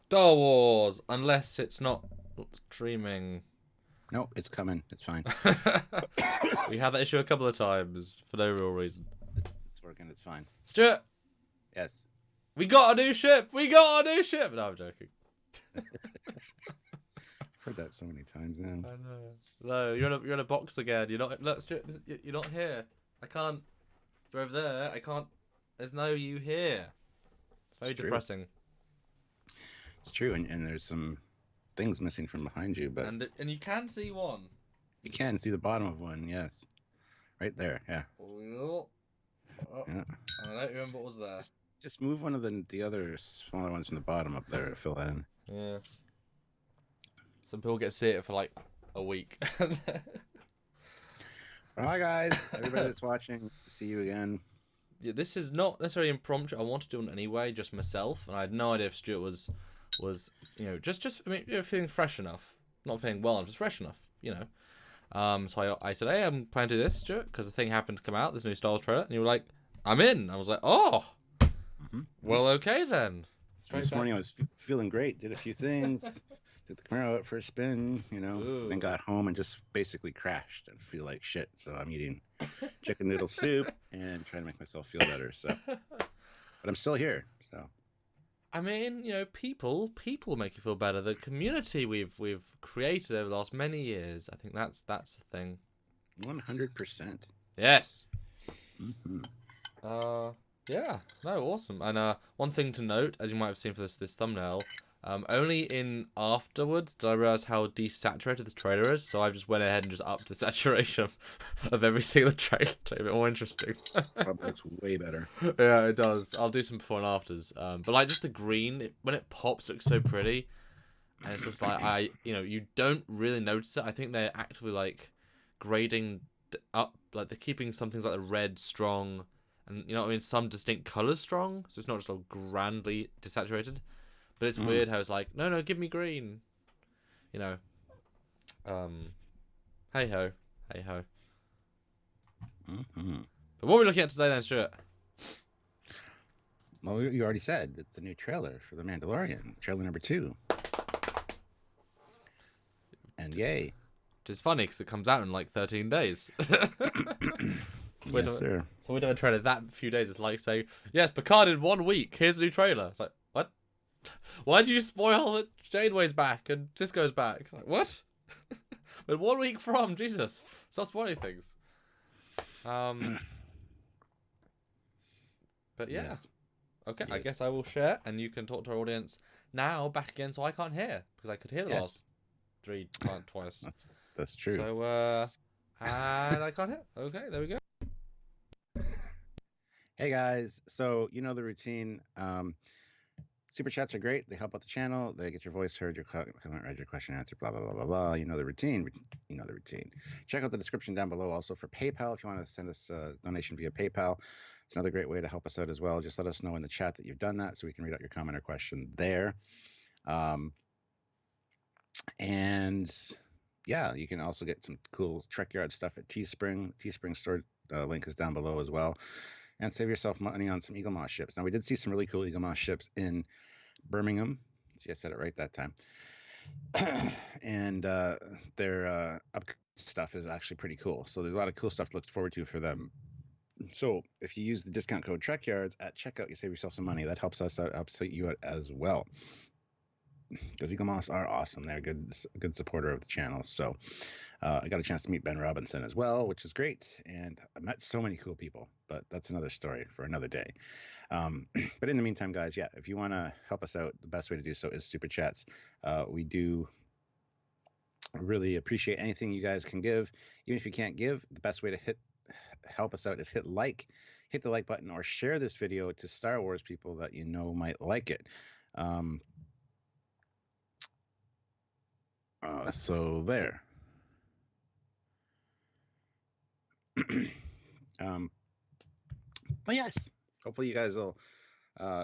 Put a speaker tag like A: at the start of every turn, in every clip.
A: Star Wars, unless it's not streaming.
B: No, it's coming. It's fine.
A: We had that issue a couple of times for no real reason.
B: It's working. It's fine.
A: Stuart,
B: Yes.
A: we got a new ship. We got a new ship. No, I'm joking.
B: I've heard that so many times now.
A: I know. No, you're in a box again. You're not. Look, Stuart, you're not here. I can't. You're over there. I can't. There's no you here. It's very depressing.
B: It's true, and there's some things missing from behind you, but
A: And you can see one.
B: you can see the bottom of one. Yes, right there. Yeah.
A: Oh,
B: Yeah.
A: I don't remember what was there.
B: Just move one of the other smaller ones from the bottom up there to fill that in.
A: Yeah. Some people get to see it for like a week.
B: Well, hi guys, everybody that's watching. Good to see you again.
A: Yeah, this is not necessarily impromptu. I wanted to do it anyway, just myself, and I had no idea if Stuart was just I mean, feeling fresh enough, not feeling well, just fresh enough, So I said, hey, I'm planning to do this, Stuart, because the thing happened to come out, this new Star Wars trailer, and you were like, I'm in. I was like, oh, well, okay then.
B: This morning I was feeling great. Did a few things. Took the camera out for a spin,
A: Ooh.
B: then got home and just basically crashed and feel like shit. So I'm eating chicken noodle soup and trying to make myself feel better. So, but I'm still here. So,
A: I mean, people make you feel better. The community we've created over the last many years, I think that's the thing.
B: 100%.
A: Yes.
B: Mm-hmm.
A: Yeah. No, awesome. And one thing to note, as you might have seen for this thumbnail, only in afterwards did I realize how desaturated this trailer is. So I've just went ahead and just upped the saturation of everything in the trailer to make it more interesting.
B: Probably looks way better.
A: Yeah, it does. I'll do some before and afters. But like just the green, when it pops, it looks so pretty. And it's just like you don't really notice it. I think they're actively like grading up, like they're keeping some things like the red strong, and some distinct colors strong. So it's not just all grandly desaturated. But it's weird how it's like, no, give me green. Hey ho.
B: Mm-hmm.
A: But what are we looking at today then, Stuart?
B: Well, you already said it's the new trailer for The Mandalorian, trailer number 2. And yay.
A: Which is funny because it comes out in like 13 days.
B: Yes, sir.
A: So we don't trailer that few days. It's like saying, yes, Picard in 1 week. Here's a new trailer. It's like, what? Why did you spoil that Janeway's back and Cisco's back? It's like, what? But 1 week from, Jesus. Stop spoiling things. But yeah.
B: Yes.
A: Okay,
B: Yes.
A: I guess I will share and you can talk to our audience now back again so I can't hear. Because I could hear the last twice.
B: That's true.
A: So, and I can't hear. Okay, there we go.
B: Hey guys, so you know the routine. Super chats are great. They help out the channel. They get your voice heard, your comment read, your question answered, blah, blah, blah, blah, blah. You know the routine. Check out the description down below also for PayPal if you want to send us a donation via PayPal. It's another great way to help us out as well. Just let us know in the chat that you've done that so we can read out your comment or question there. And yeah, you can also get some cool Trek Yard stuff at Teespring. Teespring store link is down below as well. And save yourself money on some Eagle Moss ships. Now, we did see some really cool Eagle Moss ships in Birmingham. See, I said it right that time. And their up stuff is actually pretty cool. So there's a lot of cool stuff to look forward to for them. So if you use the discount code TrekYards at checkout, you save yourself some money. That helps us out, helps you out as well. Because Eagle Moss are awesome. They're a good supporter of the channel. So I got a chance to meet Ben Robinson as well, which is great. And I met so many cool people, but that's another story for another day. But in the meantime, guys, yeah, if you want to help us out, the best way to do so is super chats. We do really appreciate anything you guys can give. Even if you can't give, the best way to help us out is hit the like button, or share this video to Star Wars people that you know might like it. So there. But yes, hopefully you guys will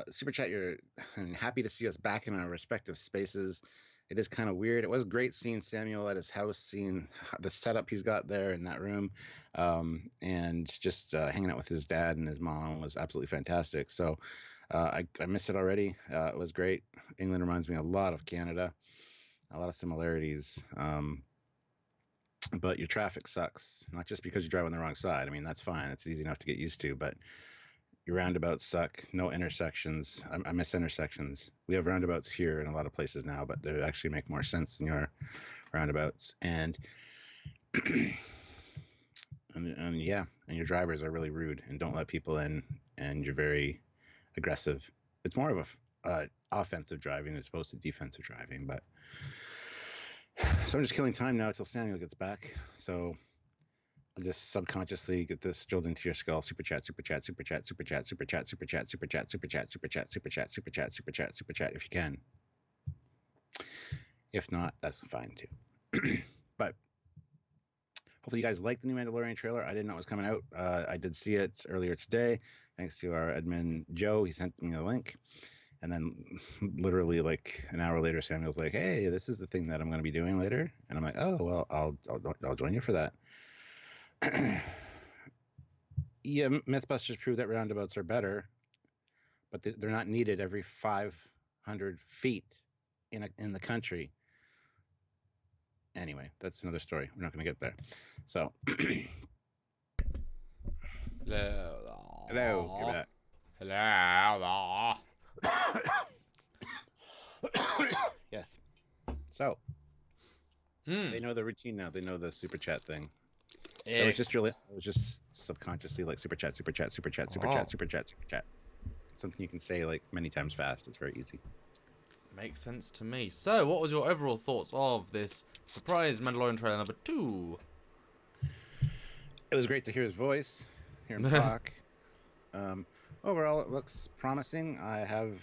B: super chat. You're happy to see us back in our respective spaces. It is kind of weird. It was great seeing Samuel at his house, seeing the setup he's got there in that room, and just hanging out with his dad and his mom was absolutely fantastic. So I miss it already. It was great. England reminds me a lot of Canada, a lot of similarities. But your traffic sucks, not just because you drive on the wrong side. I mean, that's fine. It's easy enough to get used to, but your roundabouts suck. No intersections. I miss intersections. We have roundabouts here in a lot of places now, but they actually make more sense than your roundabouts. And and yeah, and your drivers are really rude and don't let people in, and you're very aggressive. It's more of a offensive driving as opposed to defensive driving. But so I'm just killing time now until Samuel gets back. So I'll just subconsciously get this drilled into your skull. Super chat, super chat, super chat, super chat, super chat, super chat, super chat, super chat, super chat, super chat, super chat, super chat, super chat, if you can. If not, that's fine too. But hopefully you guys like the new Mandalorian trailer. I didn't know it was coming out. I did see it earlier today, thanks to our admin Joe. He sent me the link. And then literally like an hour later, Samuel's like, "Hey, this is the thing that I'm going to be doing later." And I'm like, "Oh, well, I'll join you for that." Yeah, Mythbusters proved that roundabouts are better, but they're not needed every 500 feet in the country. Anyway, that's another story. We're not going to get there. So, hello, you're back.
A: Hello.
B: Yes. So, they know the routine now. They know the super chat thing. It was just really, it was just subconsciously like super chat, super chat, super chat, super chat, super chat, super chat. It's something you can say like many times fast. It's very easy.
A: Makes sense to me. So, what was your overall thoughts of this surprise Mandalorian trailer number 2?
B: It was great to hear his voice, hear him talk. Overall, it looks promising. I have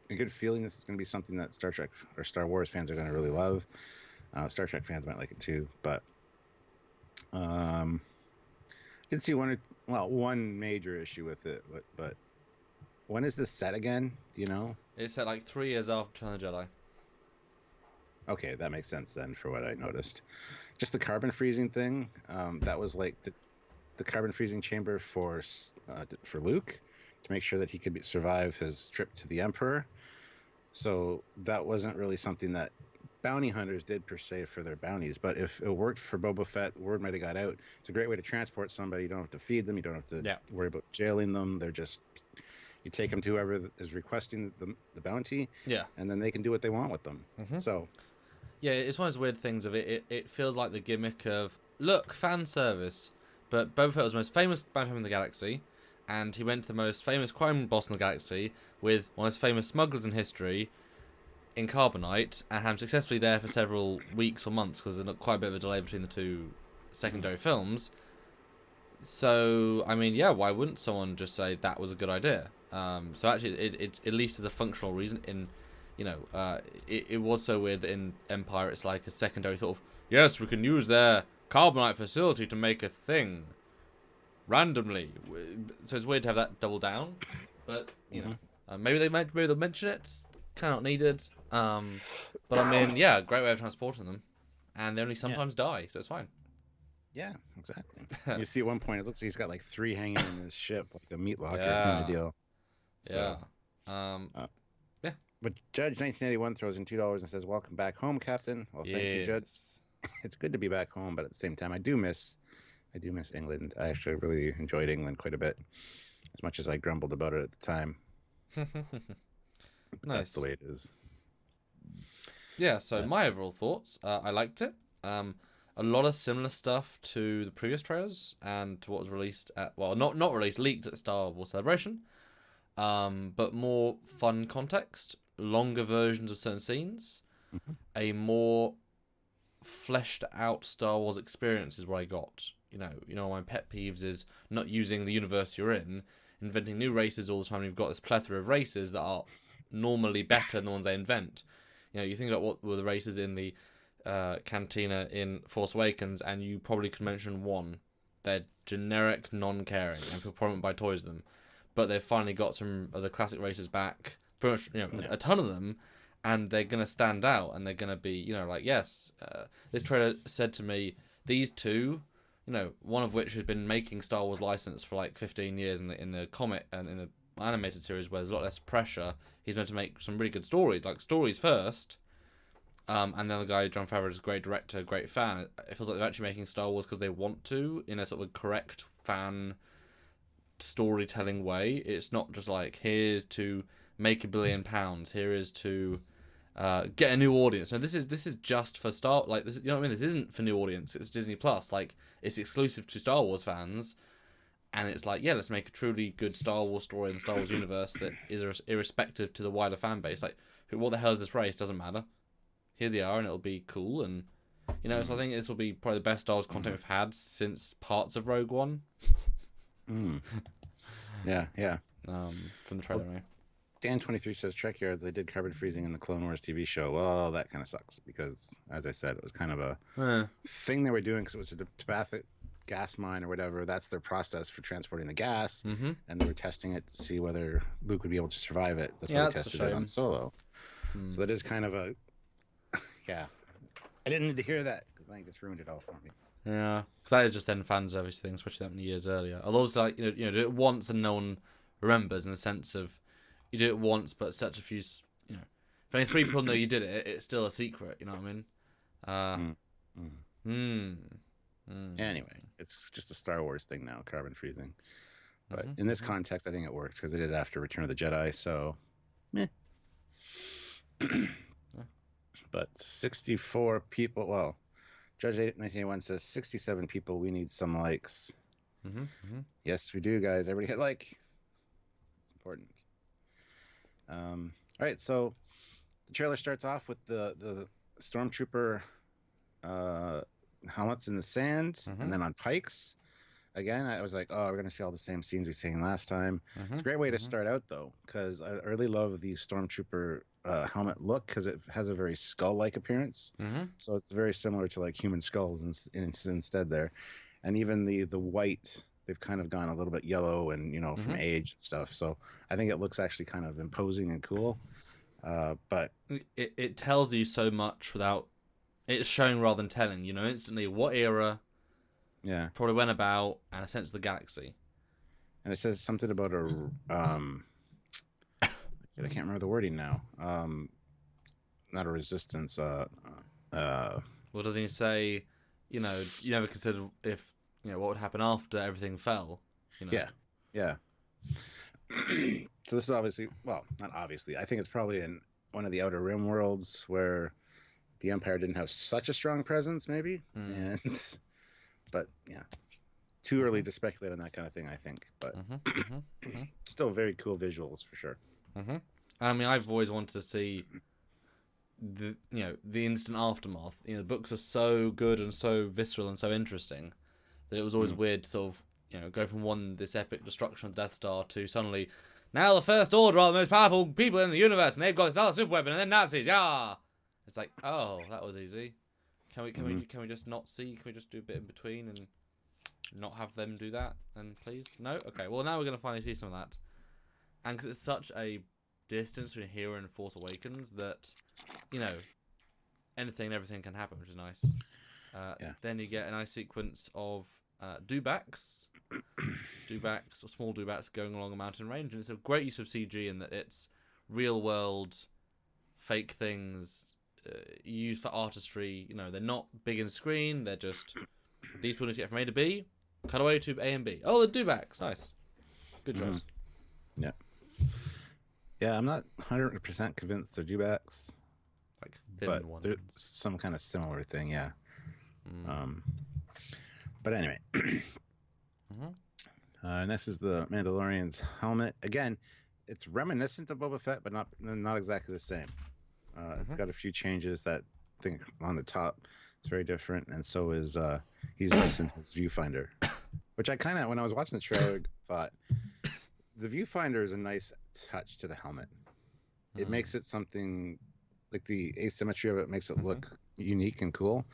B: a good feeling this is going to be something that Star Trek or Star Wars fans are going to really love. Star Trek fans might like it too, but did see one major issue with it. But when is this set again? Do you know?
A: It's set like 3 years after Return of the Jedi.
B: Okay, that makes sense then for what I noticed. Just the carbon freezing thing. That was like the carbon freezing chamber for Luke to make sure that he could survive his trip to the Emperor. So that wasn't really something that bounty hunters did per se for their bounties. But if it worked for Boba Fett, word might have got out. It's a great way to transport somebody. You don't have to feed them. You don't have to worry about jailing them. They're just, you take them to whoever is requesting the bounty.
A: Yeah.
B: And then they can do what they want with them. Mm-hmm. So.
A: Yeah, it's one of those weird things of it. It feels like the gimmick of, look, fan service. But Boba Fett was the most famous bounty hunter in the galaxy. And he went to the most famous crime boss in the galaxy with one of the most famous smugglers in history in Carbonite, and had him successfully there for several weeks or months because there's quite a bit of a delay between the two secondary films. So, I mean, yeah, why wouldn't someone just say that was a good idea? So actually, it's at least as a functional reason. In, you know, it was so weird that in Empire it's like a secondary sort of, yes, we can use their Carbonite facility to make a thing randomly. So it's weird to have that double down, but you know, maybe they'll mention it. Kind of not needed. But I mean, yeah, great way of transporting them, and they only sometimes die, so it's fine.
B: Yeah, exactly. You see at one point it looks like he's got like 3 hanging in his ship, like a meat locker kind of deal. So,
A: yeah.
B: But Judge 1981 throws in $2 and says, "Welcome back home, Captain." Well, thank you, Judge. It's good to be back home, but at the same time, I do miss England. I actually really enjoyed England quite a bit, as much as I grumbled about it at the time. Nice. That's the way it is.
A: Yeah, so my overall thoughts, I liked it. A lot of similar stuff to the previous trailers and to what was released at, well, not released, leaked at Star Wars Celebration, but more fun context, longer versions of certain scenes, a more fleshed out Star Wars experience is what I got. You know, my pet peeves is not using the universe you're in, inventing new races all the time. You've got this plethora of races that are normally better than the ones they invent. You know, you think about what were the races in the cantina in Force Awakens, and you probably could mention one. They're generic, non-caring, and people probably won't buy toys of them. But they've finally got some of the classic races back, pretty much, a ton of them, and they're going to stand out, and they're going to be, like, yes, this trailer said to me, these two, one of which has been making Star Wars license for like 15 years in the comic and in the animated series where there's a lot less pressure. He's meant to make some really good stories, like stories first. And then the guy, Jon Favreau, is a great director, great fan. It feels like they're actually making Star Wars because they want to, in a sort of correct fan storytelling way. It's not just like, here's to make £1 billion, here is to get a new audience. No, this is just for Star, like, this, you know what I mean? This isn't for new audience. It's Disney Plus. Like, it's exclusive to Star Wars fans, and it's like, yeah, let's make a truly good Star Wars story in the Star Wars universe that is irrespective to the wider fan base. Like, what the hell is this race? Doesn't matter. Here they are, and it'll be cool. And so I think this will be probably the best Star Wars content we've had since parts of Rogue One.
B: Yeah.
A: From the trailer, right?
B: Dan23 says Trek Yards, they did carbon freezing in the Clone Wars TV show. Well, that kind of sucks because, as I said, it was kind of a thing they were doing because it was a telepathic gas mine or whatever. That's their process for transporting the gas, and they were testing it to see whether Luke would be able to survive it. That's why they tested it on Solo. So that is kind of a yeah. I didn't need to hear that because I think it's ruined it all for me.
A: Yeah, because that is just then fan service thing, especially that many years earlier. Although it's like do it once and no one remembers, in the sense of you do it once, but such a few if only 3 people know you did it, it's still a secret. You know what I mean?
B: Anyway, it's just a Star Wars thing now, carbon freezing. But in this context, I think it works because it is after Return of the Jedi. So, meh. But 64 people. Well, Judge 1981 says 67 people. We need some likes. Yes, we do, guys. Everybody hit like. It's important. All right, so the trailer starts off with the stormtrooper helmets in the sand, and then on pikes. Again, I was like, oh, we're going to see all the same scenes we seen last time. It's a great way to start out, though, because I really love the stormtrooper helmet look because it has a very skull-like appearance. So it's very similar to like human skulls instead there. And even the white, they've kind of gone a little bit yellow and, from age and stuff. So I think it looks actually kind of imposing and cool. But
A: it tells you so much without it's showing rather than telling, instantly what era, probably when about, and a sense of the galaxy.
B: And it says something about I can't remember the wording now. Not a resistance.
A: Well, doesn't he say, you never considered if, what would happen after everything fell?
B: Yeah. So this is obviously, well, not obviously. I think it's probably in one of the Outer Rim worlds where the Empire didn't have such a strong presence, maybe. But yeah, too early to speculate on that kind of thing, I think. But still very cool visuals for sure.
A: I mean, I've always wanted to see the instant aftermath. The books are so good and so visceral and so interesting that it was always weird to sort of go from this epic destruction of Death Star to suddenly now the First Order are the most powerful people in the universe and they've got this other super weapon and then Nazis. Yeah, it's like, oh, that was easy. Can we just not see? Can we just do a bit in between and not have them do that? And please, no. Okay, well now we're gonna finally see some of that, and because it's such a distance between here and Force Awakens that anything and everything can happen, which is nice. Then you get a nice sequence of dewbacks or small dewbacks going along a mountain range, and it's a great use of CG in that it's real world fake things used for artistry. They're not big in screen, they're just these people need to get from A to B, cut away to A and B. Oh, the dewbacks, nice, good choice.
B: Yeah, I'm not 100% convinced they're dewbacks,
A: like thin ones.
B: There's some kind of similar thing, yeah. But anyway, and this is the Mandalorian's helmet. Again, it's reminiscent of Boba Fett, but not exactly the same. It's got a few changes that I think on the top it's very different, and so is he's missing his viewfinder, which I kind of, when I was watching the trailer, thought the viewfinder is a nice touch to the helmet. It makes it something like the asymmetry of it makes it look unique and cool.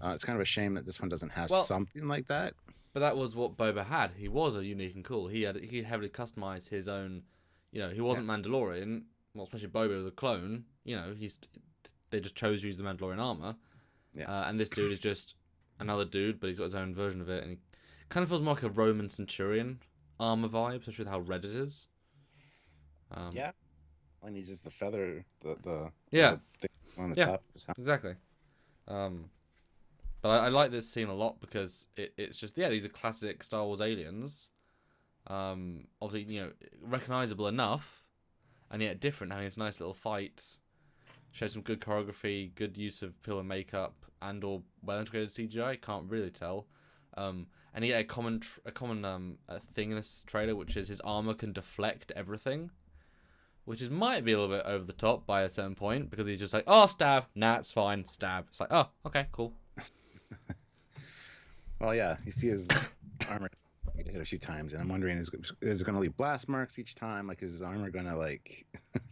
B: It's kind of a shame that this one doesn't have something like that.
A: But that was what Boba had. He was a unique and cool. He heavily customized his own. He wasn't Mandalorian. Well, especially Boba was a clone. They just chose to use the Mandalorian armor. And this dude is just another dude, but he's got his own version of it, and he kind of feels more like a Roman centurion armor vibe, especially with how red it is.
B: Yeah. All he needs is the feather, the
A: Yeah,
B: little thing on the
A: yeah,
B: top. Of his helmet.
A: exactly. Um, but I like this scene a lot because it's just, yeah, these are classic Star Wars aliens. Obviously, recognizable enough, and yet different. Having this nice little fight, shows some good choreography, good use of film and makeup, and/or well integrated CGI. Can't really tell. And yeah, a thing in this trailer, which is his armor can deflect everything, which is might be a little bit over the top by a certain point because he's just like, oh, stab, nah, it's fine, stab. It's like, oh, okay, cool.
B: Well, yeah, you see his armor get hit a few times, and I'm wondering, is it going to leave blast marks each time? Like, is his armor going to, like,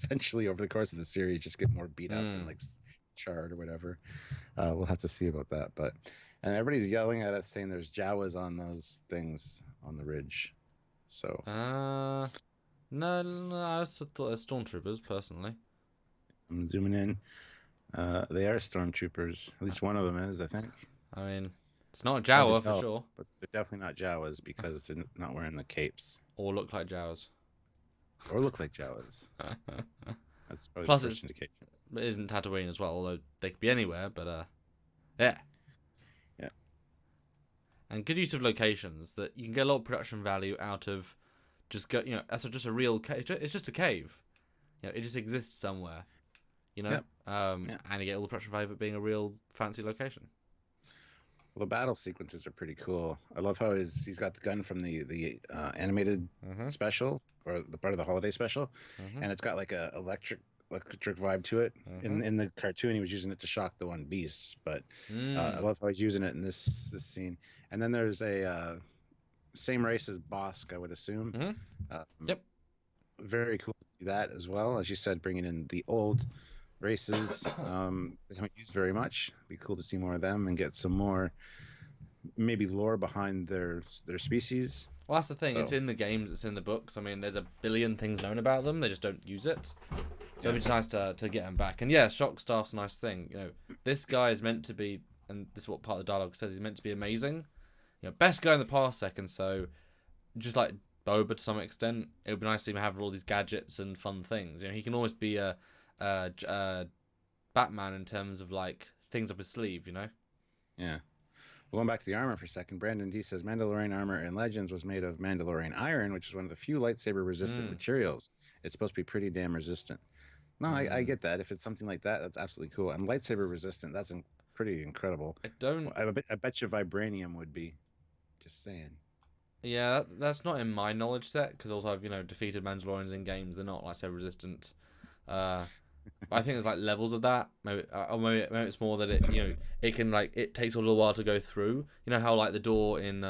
B: eventually over the course of the series just get more beat up and, like, charred or whatever? We'll have to see about that. And everybody's yelling at us saying there's Jawas on those things on the ridge. So.
A: No, I also thought they're stormtroopers, personally.
B: I'm zooming in. They are stormtroopers. At least one of them is, I think.
A: I mean, it's not a Jawa for sure.
B: But they're definitely not Jawas because they're not wearing the capes.
A: Or look like Jawas.
B: Or look like Jawas. That's probably
A: Plus,
B: the first indication.
A: It isn't Tatooine as well, although they could be anywhere, but yeah.
B: Yeah.
A: And good use of locations that you can get a lot of production value out of. That's just a real cave. It's just a cave. It just exists somewhere.
B: Yep.
A: And you get all the production value of it being a real fancy location.
B: Well, the battle sequences are pretty cool. I love how he's got the gun from the animated special, or the part of the holiday special, and it's got like a electric vibe to it. In the cartoon, he was using it to shock the one beast, but I love how he's using it in this scene. And then there's a same race as Bosk, I would assume.
A: Yep.
B: Very cool to see that as well. As you said, bringing in the old races they haven't used very much. It'd be cool to see more of them and get some more maybe lore behind their species.
A: Well, that's the thing. It's in the games, it's in the books. I mean, there's a billion things known about them. They just don't use it. So it'd be nice to get them back. And yeah, Shock Staff's a nice thing. This guy is meant to be, and this is what part of the dialogue says, he's meant to be amazing. Best guy in the parsec, and so just like Boba to some extent, it would be nice to see him have all these gadgets and fun things. He can almost be a Batman in terms of like things up his sleeve,
B: Yeah. Going back to the armor for a second, Brandon D says Mandalorian armor in Legends was made of Mandalorian iron, which is one of the few lightsaber resistant materials. It's supposed to be pretty damn resistant. No, I get that. If it's something like that, that's absolutely cool. And lightsaber resistant, that's pretty incredible. I bet you vibranium would be. Just saying.
A: Yeah, that's not in my knowledge set because also I've defeated Mandalorians in games. They're not lightsaber resistant. But I think there's like levels of that. Maybe it's more that it can it takes a little while to go through. How like the door in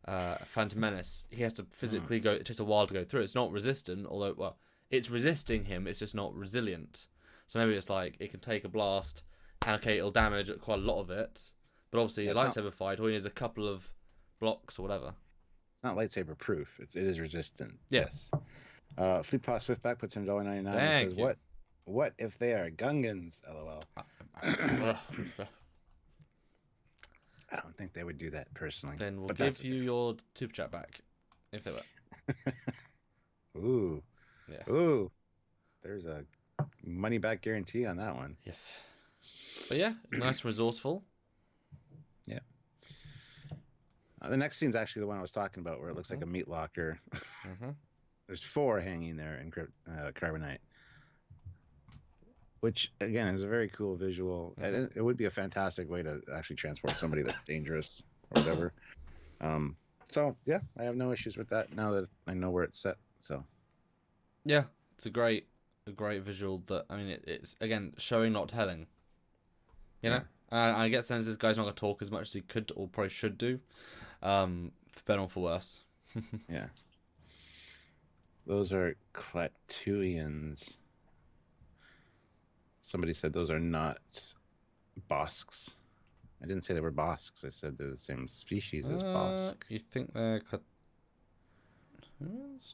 A: Phantom Menace, he has to physically go. It takes a while to go through. It's not resistant, although it's resisting him. It's just not resilient. So maybe it's like it can take a blast, and okay, it'll damage quite a lot of it. But obviously, a lightsaber fight, all you need is a couple of blocks or whatever.
B: It's not lightsaber proof. It is resistant.
A: Yeah.
B: Yes. Flip Paw Swiftback puts in $1.99 and says, What if they are Gungans? LOL. I don't think they would do that personally.
A: Then we'll give you your super chat back if they were.
B: Ooh.
A: Yeah.
B: Ooh. There's a money back guarantee on that one.
A: Yes. But yeah, nice, resourceful.
B: Yeah. The next scene's actually the one I was talking about, where it looks like a meat locker. There's 4 hanging there in Carbonite, which again is a very cool visual. It would be a fantastic way to actually transport somebody that's dangerous or whatever. So yeah, I have no issues with that now that I know where it's set. So
A: yeah, it's a great visual. That it's again showing, not telling. I get the sense this guy's not gonna talk as much as he could or probably should do, for better or for worse.
B: Yeah. Those are Klatooians. Somebody said those are not Bosks. I didn't say they were Bosks. I said they're the same species as Bosk.
A: You think they're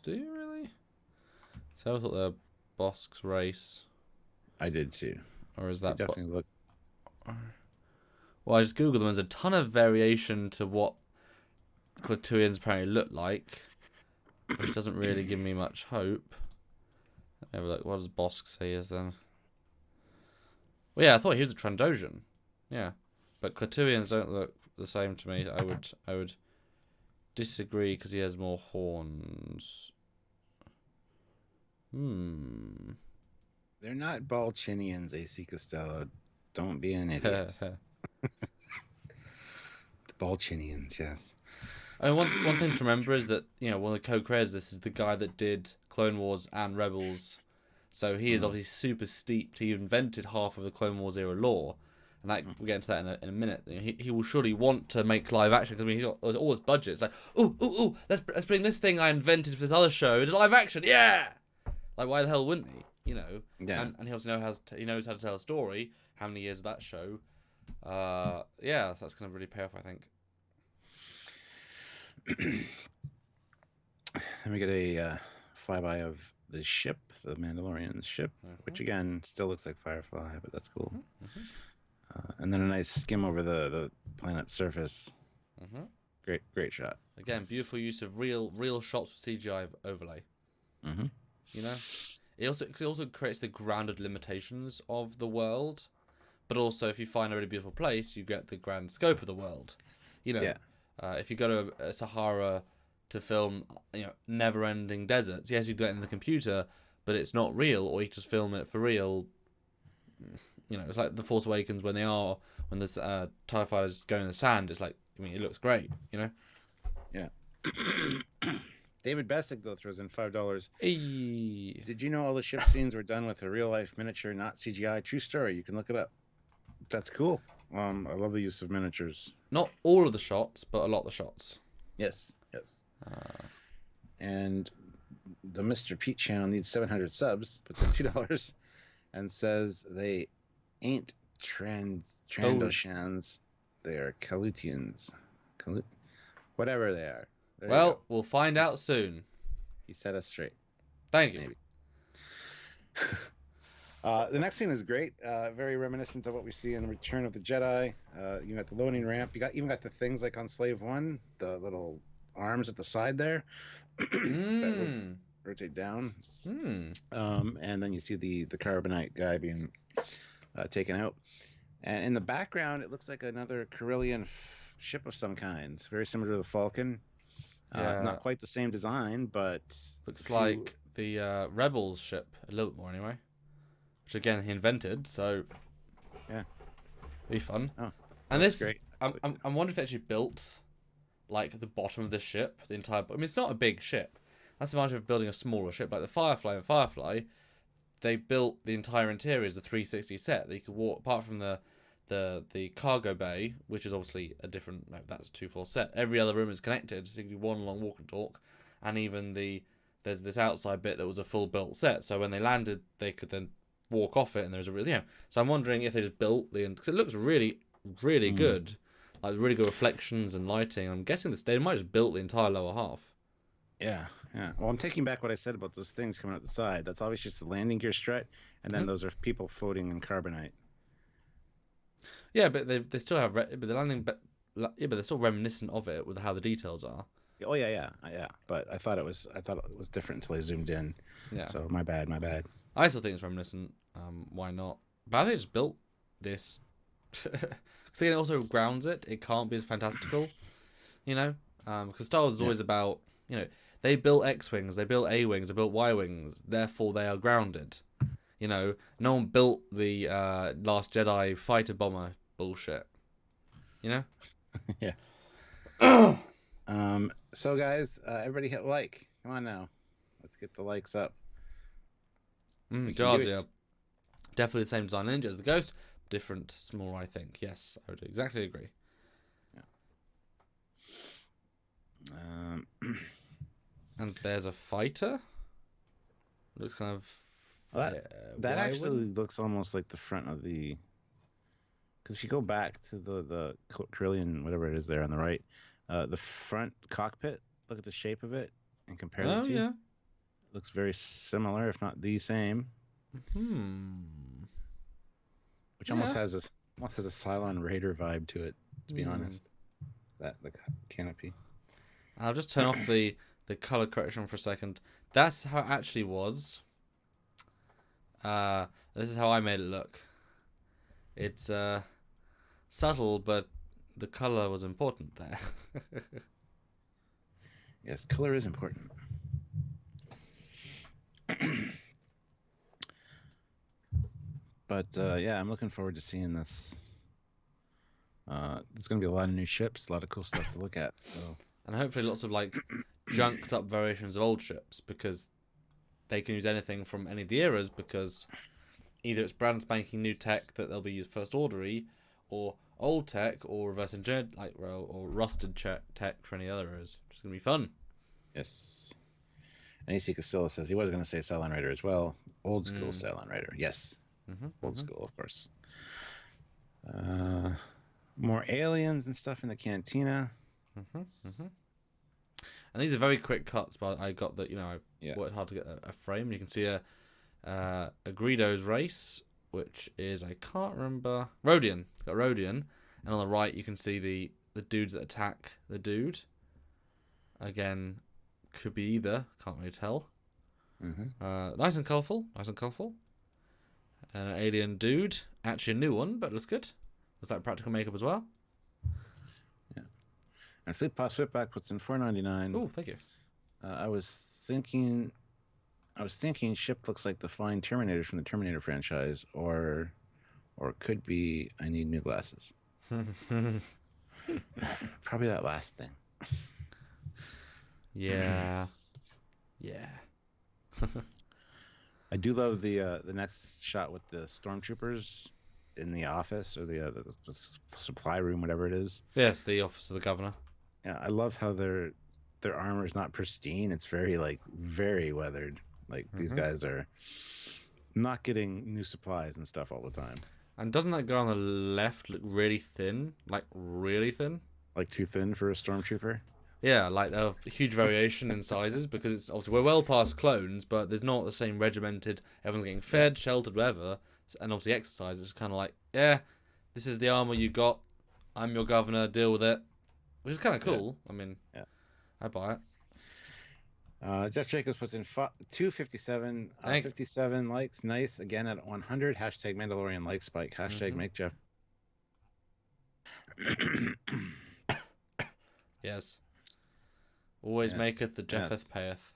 A: do you really? So I thought they're Bosk's race.
B: I did too.
A: Or is that
B: definitely look?
A: Well, I just googled them. There's a ton of variation to what Klatooians apparently look like, which doesn't really give me much hope. Have a look. What does Bosk say is then? Well, yeah, I thought he was a Trandoshan. Yeah, but Klatooians don't look the same to me. I would disagree because he has more horns.
B: They're not Balchinians, AC Costello. Don't be an idiot. The Balchinians, yes.
A: I mean, one thing to remember is that, you know, one of the co-creators, this is the guy that did Clone Wars and Rebels, so he is obviously super steeped. He invented half of the Clone Wars era lore, and that we'll get into that in a minute. You know, he will surely want to make live action because I mean, he's got all his budget. It's like, ooh, let's bring this thing I invented for this other show into live action, yeah. Like, why the hell wouldn't he? You know,
B: Yeah.
A: And he also knows how to tell a story. How many years of that show? Yeah, that's gonna really pay off, I think.
B: Then we get a flyby of the ship, the Mandalorian ship, which again still looks like Firefly, but that's cool. And then a nice skim over the planet's surface. Great shot.
A: Again, beautiful use of real shots with CGI overlay. You know, it also creates the grounded limitations of the world, but also if you find a really beautiful place, you get the grand scope of the world. You know, if you go to a Sahara to film, you know, never-ending deserts, yes, you do it in the computer, but it's not real, or you just film it for real. You know, it's like The Force Awakens when the TIE fighters go in the sand. It's like, I mean, it looks great, you know.
B: Yeah. David Bessick, though, throws in $5.
A: Hey.
B: Did you know all the ship scenes were done with a real-life miniature, not CGI? True story. You can look it up. That's cool. I love the use of miniatures.
A: Not all of the shots, but a lot of the shots.
B: Yes. And the Mr. Pete channel needs 700 subs, puts in $2, and says they ain't Trandoshans. They are Kalutians. Whatever they are.
A: Well, we'll find out soon.
B: He set us straight.
A: Thank you.
B: Maybe. The next scene is great. Very reminiscent of what we see in Return of the Jedi. You got the loading ramp. You even got the things like on Slave One, the little arms at the side there that rotate down. And then you see the Carbonite guy being taken out. And in the background, it looks like another Corellian ship of some kind. Very similar to the Falcon. Not quite the same design, but
A: looks like the Rebels ship a little bit more anyway. Which again he invented, so
B: yeah,
A: be fun.
B: Oh,
A: and this,
B: great.
A: I'm wondering if they actually built like the bottom of the ship, the entire. I mean, it's not a big ship. That's the advantage of building a smaller ship, like the Firefly. They built the entire interior as a 360 set that you could walk apart from the cargo bay, which is obviously a different. No, that's a 2-4 set. Every other room is connected, so you can do one long walk and talk, and even there's this outside bit that was a full built set. So when they landed, they could then walk off it, and there's a really So I'm wondering if they just built because it looks really good, like really good reflections and lighting. I'm guessing they might just built the entire lower half.
B: Yeah. Well, I'm taking back what I said about those things coming out the side. That's obviously just the landing gear strut, and then those are people floating in Carbonite.
A: Yeah, but they still have but the landing, but they're still reminiscent of it with how the details are.
B: Oh yeah. But I thought it was different until I zoomed in. Yeah. So my bad.
A: I still think it's reminiscent. Why not? But I think they just built this because it also grounds it. It can't be as fantastical, you know. Because Star Wars is always about, you know, they built X-wings, they built A-wings, they built Y-wings. Therefore, they are grounded. You know, no one built the Last Jedi fighter bomber bullshit. You know.
B: Yeah. So guys, everybody hit like. Come on now, let's get the likes up.
A: Jarzia. Definitely the same design ninja as the Ghost, different, smaller, I think. Yes, I would exactly agree.
B: Yeah.
A: And there's a fighter. Looks kind of.
B: That actually looks almost like the front of the. Because if you go back to the Corellian, whatever it is there on the right, the front cockpit. Look at the shape of it and compare the two.
A: Yeah.
B: Looks very similar, if not the same. Which almost has a Cylon Raider vibe to it, to be honest. The canopy.
A: I'll just turn off the color correction for a second. That's how it actually was. This is how I made it look. It's subtle, but the color was important there.
B: Yes, color is important. But yeah, I'm looking forward to seeing this. There's going to be a lot of new ships, a lot of cool stuff to look at. So,
A: and hopefully lots of like junked up variations of old ships, because they can use anything from any of the eras, because either it's brand spanking new tech that they'll be used first ordery, or old tech, or reverse engineered or rusted tech for any other eras, which is going to be fun.
B: yes. And AC Castillo says he was going to say Cylon Rider as well. Old school Cylon Rider. Yes. Old school, of course. More aliens and stuff in the cantina.
A: And these are very quick cuts, but I got that, I worked hard to get a frame. You can see a Greedo's race, which is, I can't remember, Rodian. Got Rodian. And on the right, you can see the dudes that attack the dude. Again, could be either, can't really tell. Nice and colourful. And an alien dude, actually a new one, but looks good. Was that practical makeup as well?
B: Yeah. And Fleet Pass Switchback puts in $4.99.
A: Oh, thank you.
B: I was thinking ship looks like the flying Terminator from the Terminator franchise, or could be I need new glasses. Probably that last thing.
A: Yeah.
B: I do love the next shot with the stormtroopers in the office, or the supply room, whatever it is.
A: Yes, the office of the governor.
B: Yeah, I love how their armor is not pristine. It's very weathered. Like these guys are not getting new supplies and stuff all the time.
A: And doesn't that guy on the left look really thin? Like really thin?
B: Like too thin for a stormtrooper?
A: Yeah, like a huge variation in sizes, because it's obviously we're well past clones, but there's not the same regimented. Everyone's getting fed, sheltered, whatever, and obviously exercise. It's kind of like, yeah, this is the armor you got. I'm your governor. Deal with it, which is kind of cool. Yeah. I mean, I buy it.
B: Jeff Jacobs puts in 257, 57 likes. Nice. Again at 100. Hashtag Mandalorian like spike. Hashtag make Jeff.
A: Yes. Always maketh the Jeffeth payeth.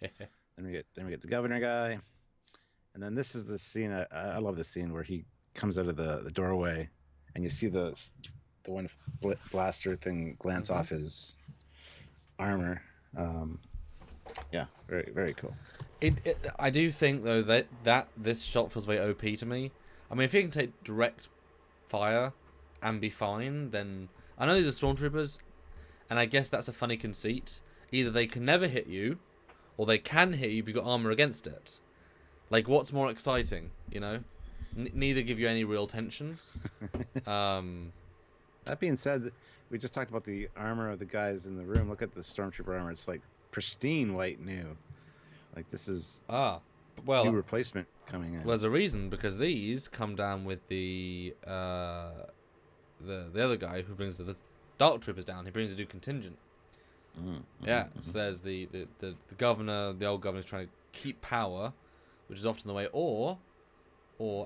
B: Then we get the governor guy, and then this is the scene. I love the scene where he comes out of the doorway, and you see the one blaster thing glance off his armor. Yeah, very very cool.
A: I do think though that this shot feels very OP to me. I mean, if you can take direct fire and be fine, then I know these are stormtroopers. And I guess that's a funny conceit. Either they can never hit you, or they can hit you, but you've got armor against it. Like, what's more exciting, neither give you any real tension.
B: That being said, we just talked about the armor of the guys in the room. Look at the stormtrooper armor. It's like pristine white new. Like, this is new replacement coming in.
A: Well, there's a reason, because these come down with the other guy who brings the Dark Troopers down. He brings a new contingent. So there's the governor, the old governor's trying to keep power, which is often the way, or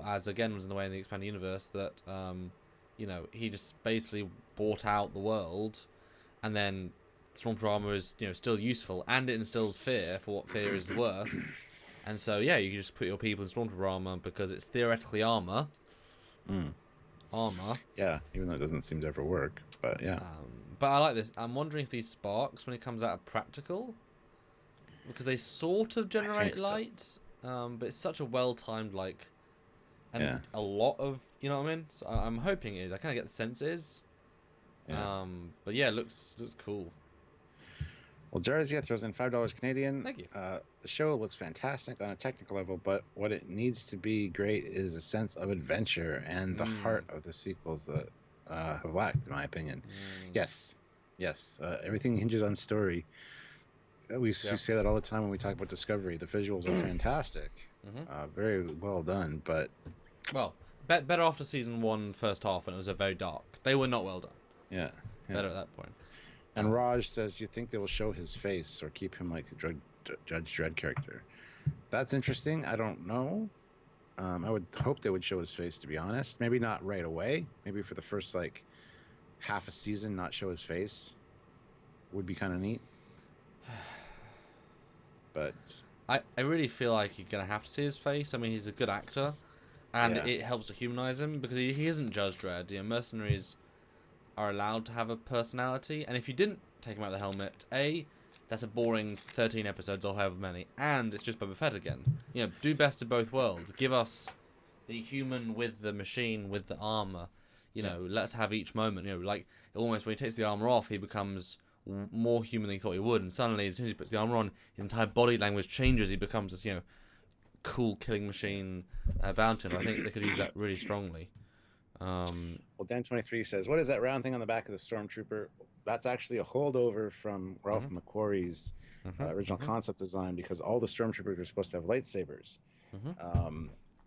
A: as again was in the way in the expanded universe, that he just basically bought out the world, and then Stormtrooper armor is still useful, and it instills fear for what fear is worth. And so you can just put your people in Stormtrooper armor because it's theoretically armor.
B: Yeah, even though it doesn't seem to ever work, but yeah.
A: But I like this. I'm wondering if these sparks, when it comes out, are practical, because they sort of generate light, but it's such a well-timed and a lot of, you know what I mean? So I'm hoping it is. I kind of get the sense it is. But yeah, it looks cool.
B: Well, Jarzia throws in $5 Canadian.
A: Thank you.
B: The show looks fantastic on a technical level, but what it needs to be great is a sense of adventure and the heart of the sequels that have lacked, in my opinion. Yes. Everything hinges on story. We say that all the time when we talk about Discovery. The visuals are fantastic. Very well done, but...
A: Well, better after season 1 first half when it was very dark. They were not well done.
B: Yeah.
A: Better at that point.
B: And Raj says, do you think they will show his face or keep him like a Judge Dredd character? That's interesting. I don't know. I would hope they would show his face, to be honest. Maybe not right away. Maybe for the first like half a season, not show his face would be kind of neat. But
A: I really feel like you're gonna have to see his face. I mean, he's a good actor, and
B: Yeah.
A: it helps to humanize him because he isn't Judge Dredd. You know, mercenaries are allowed to have a personality, and if you didn't take him out of the helmet, that's a boring 13 episodes or however many, and it's just Boba Fett again. You know, do best of both worlds. Give us the human with the machine with the armor. You know, let's have each moment. You know, like almost when he takes the armor off, he becomes more human than he thought he would, and suddenly as soon as he puts the armor on, his entire body language changes. He becomes this, cool killing machine bounty. And I think they could use that really strongly.
B: Well, Dan23 says, "What is that round thing on the back of the Stormtrooper?" That's actually a holdover from Ralph McQuarrie's original concept design, because all the Stormtroopers were supposed to have lightsabers,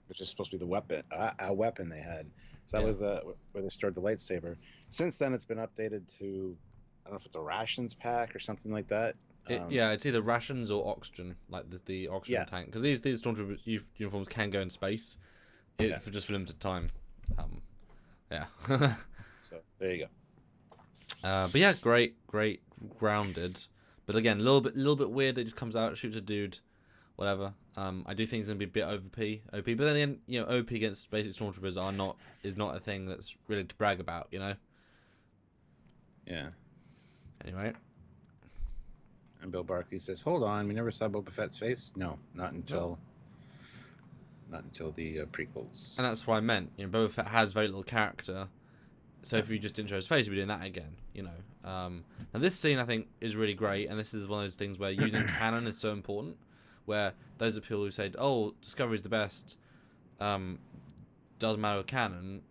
B: which is supposed to be the weapon, a weapon they had. So that was where they stored the lightsaber. Since then, it's been updated to, I don't know if it's a rations pack or something like that.
A: It's either rations or oxygen, like the oxygen tank, because these Stormtrooper uniforms can go in space, for just for limited time.
B: So there you go.
A: But yeah, great, grounded. But again, a little bit weird. It just comes out, shoots a dude, whatever. I do think it's gonna be a bit OP. But then again, OP against basic Stormtroopers is not a thing that's really to brag about,
B: Yeah.
A: Anyway.
B: And Bill Barkley says, "Hold on, we never saw Boba Fett's face. No, not until the prequels."
A: And that's what I meant. Boba Fett has very little character. So if you just didn't show his face, you'd be doing that again, Now this scene, I think, is really great, and this is one of those things where using canon is so important, where those are people who said, oh, Discovery's the best, doesn't matter with canon.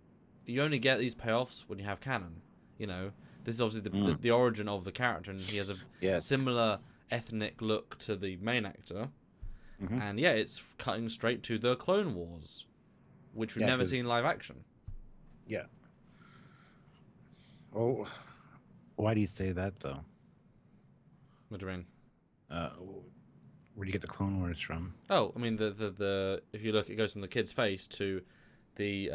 A: You only get these payoffs when you have canon, This is obviously the origin of the character, and he has a similar ethnic look to the main actor. And it's cutting straight to the Clone Wars, which we've never seen live action.
B: Yeah. Oh, why do you say that though?
A: What do you mean?
B: Where do you get the Clone Wars from?
A: Oh, I mean the if you look, it goes from the kid's face to the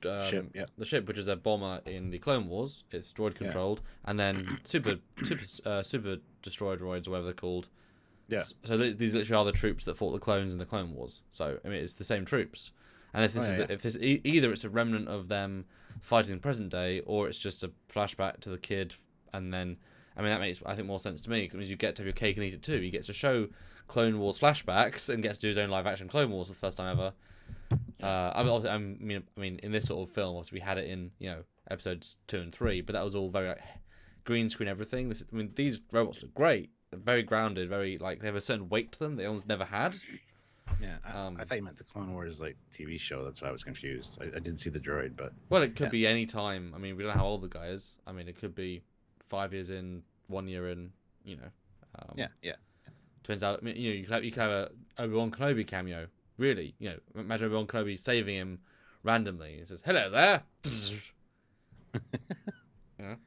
B: ship,
A: the ship, which is a bomber in the Clone Wars. It's droid controlled, and then super destroyer droids, or whatever they're called.
B: Yeah.
A: So these literally are the troops that fought the clones in the Clone Wars. So I mean, it's the same troops. And if either it's a remnant of them fighting in present day, or it's just a flashback to the kid, and then that makes, I think, more sense to me, because it means you get to have your cake and eat it too. You get to show Clone Wars flashbacks and get to do his own live action Clone Wars for the first time ever. I mean, in this sort of film, obviously we had it in episodes 2 and 3, but that was all very green screen everything. These robots look great, they're very grounded, very they have a certain weight to them they almost never had.
B: Yeah, I thought you meant the Clone Wars TV show. That's why I was confused. I didn't see the droid, but
A: it could be any time. I mean, we don't know how old the guy is. I mean, it could be 5 years in, 1 year in. Turns out, you could have a Obi-Wan Kenobi cameo. Really, imagine Obi-Wan Kenobi saving him randomly. He says, "Hello there."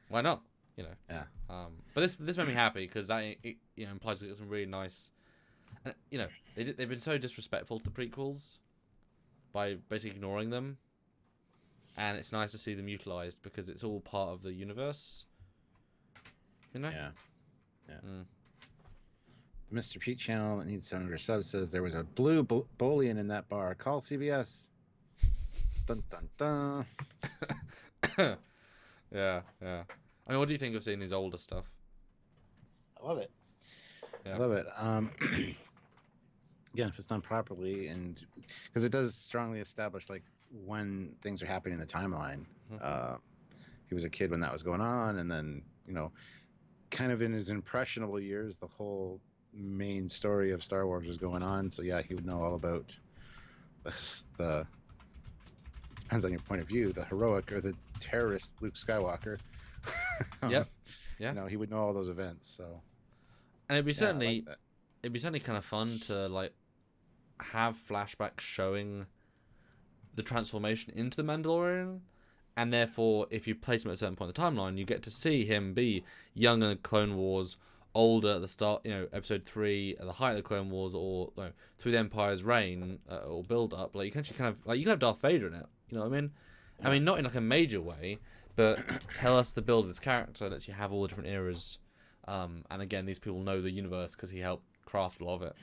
A: Why not?
B: Yeah.
A: But this made me happy, because that implies that it's some really nice. And they've been so disrespectful to the prequels by basically ignoring them, and it's nice to see them utilized because it's all part of the universe.
B: Yeah. The Mr. Pete channel that needs Senator Sub says there was a blue Bolian in that bar. Call CBS. Dun dun dun.
A: Yeah. I mean, what do you think of seeing these older stuff?
B: I love it.
A: Yeah.
B: I love it. Again, if it's done properly, and because it does strongly establish when things are happening in the timeline. He was a kid when that was going on, and then kind of in his impressionable years, the whole main story of Star Wars was going on. So yeah, he would know all about the depends on your point of view, the heroic or the terrorist Luke Skywalker.
A: Yep. Yeah.
B: He would know all those events. So,
A: and it'd be certainly kind of fun to have flashbacks showing the transformation into the Mandalorian, and therefore, if you place him at a certain point in the timeline, you get to see him be young in Clone Wars, older at the start, episode 3 at the height of the Clone Wars, or through the Empire's reign or build up. Like you can actually kind of you can have Darth Vader in it. You know what I mean?
B: Yeah.
A: I mean, not in like a major way, but tell us the build of this character lets you have all the different eras. And again, these people know the universe because he helped craft a lot of it.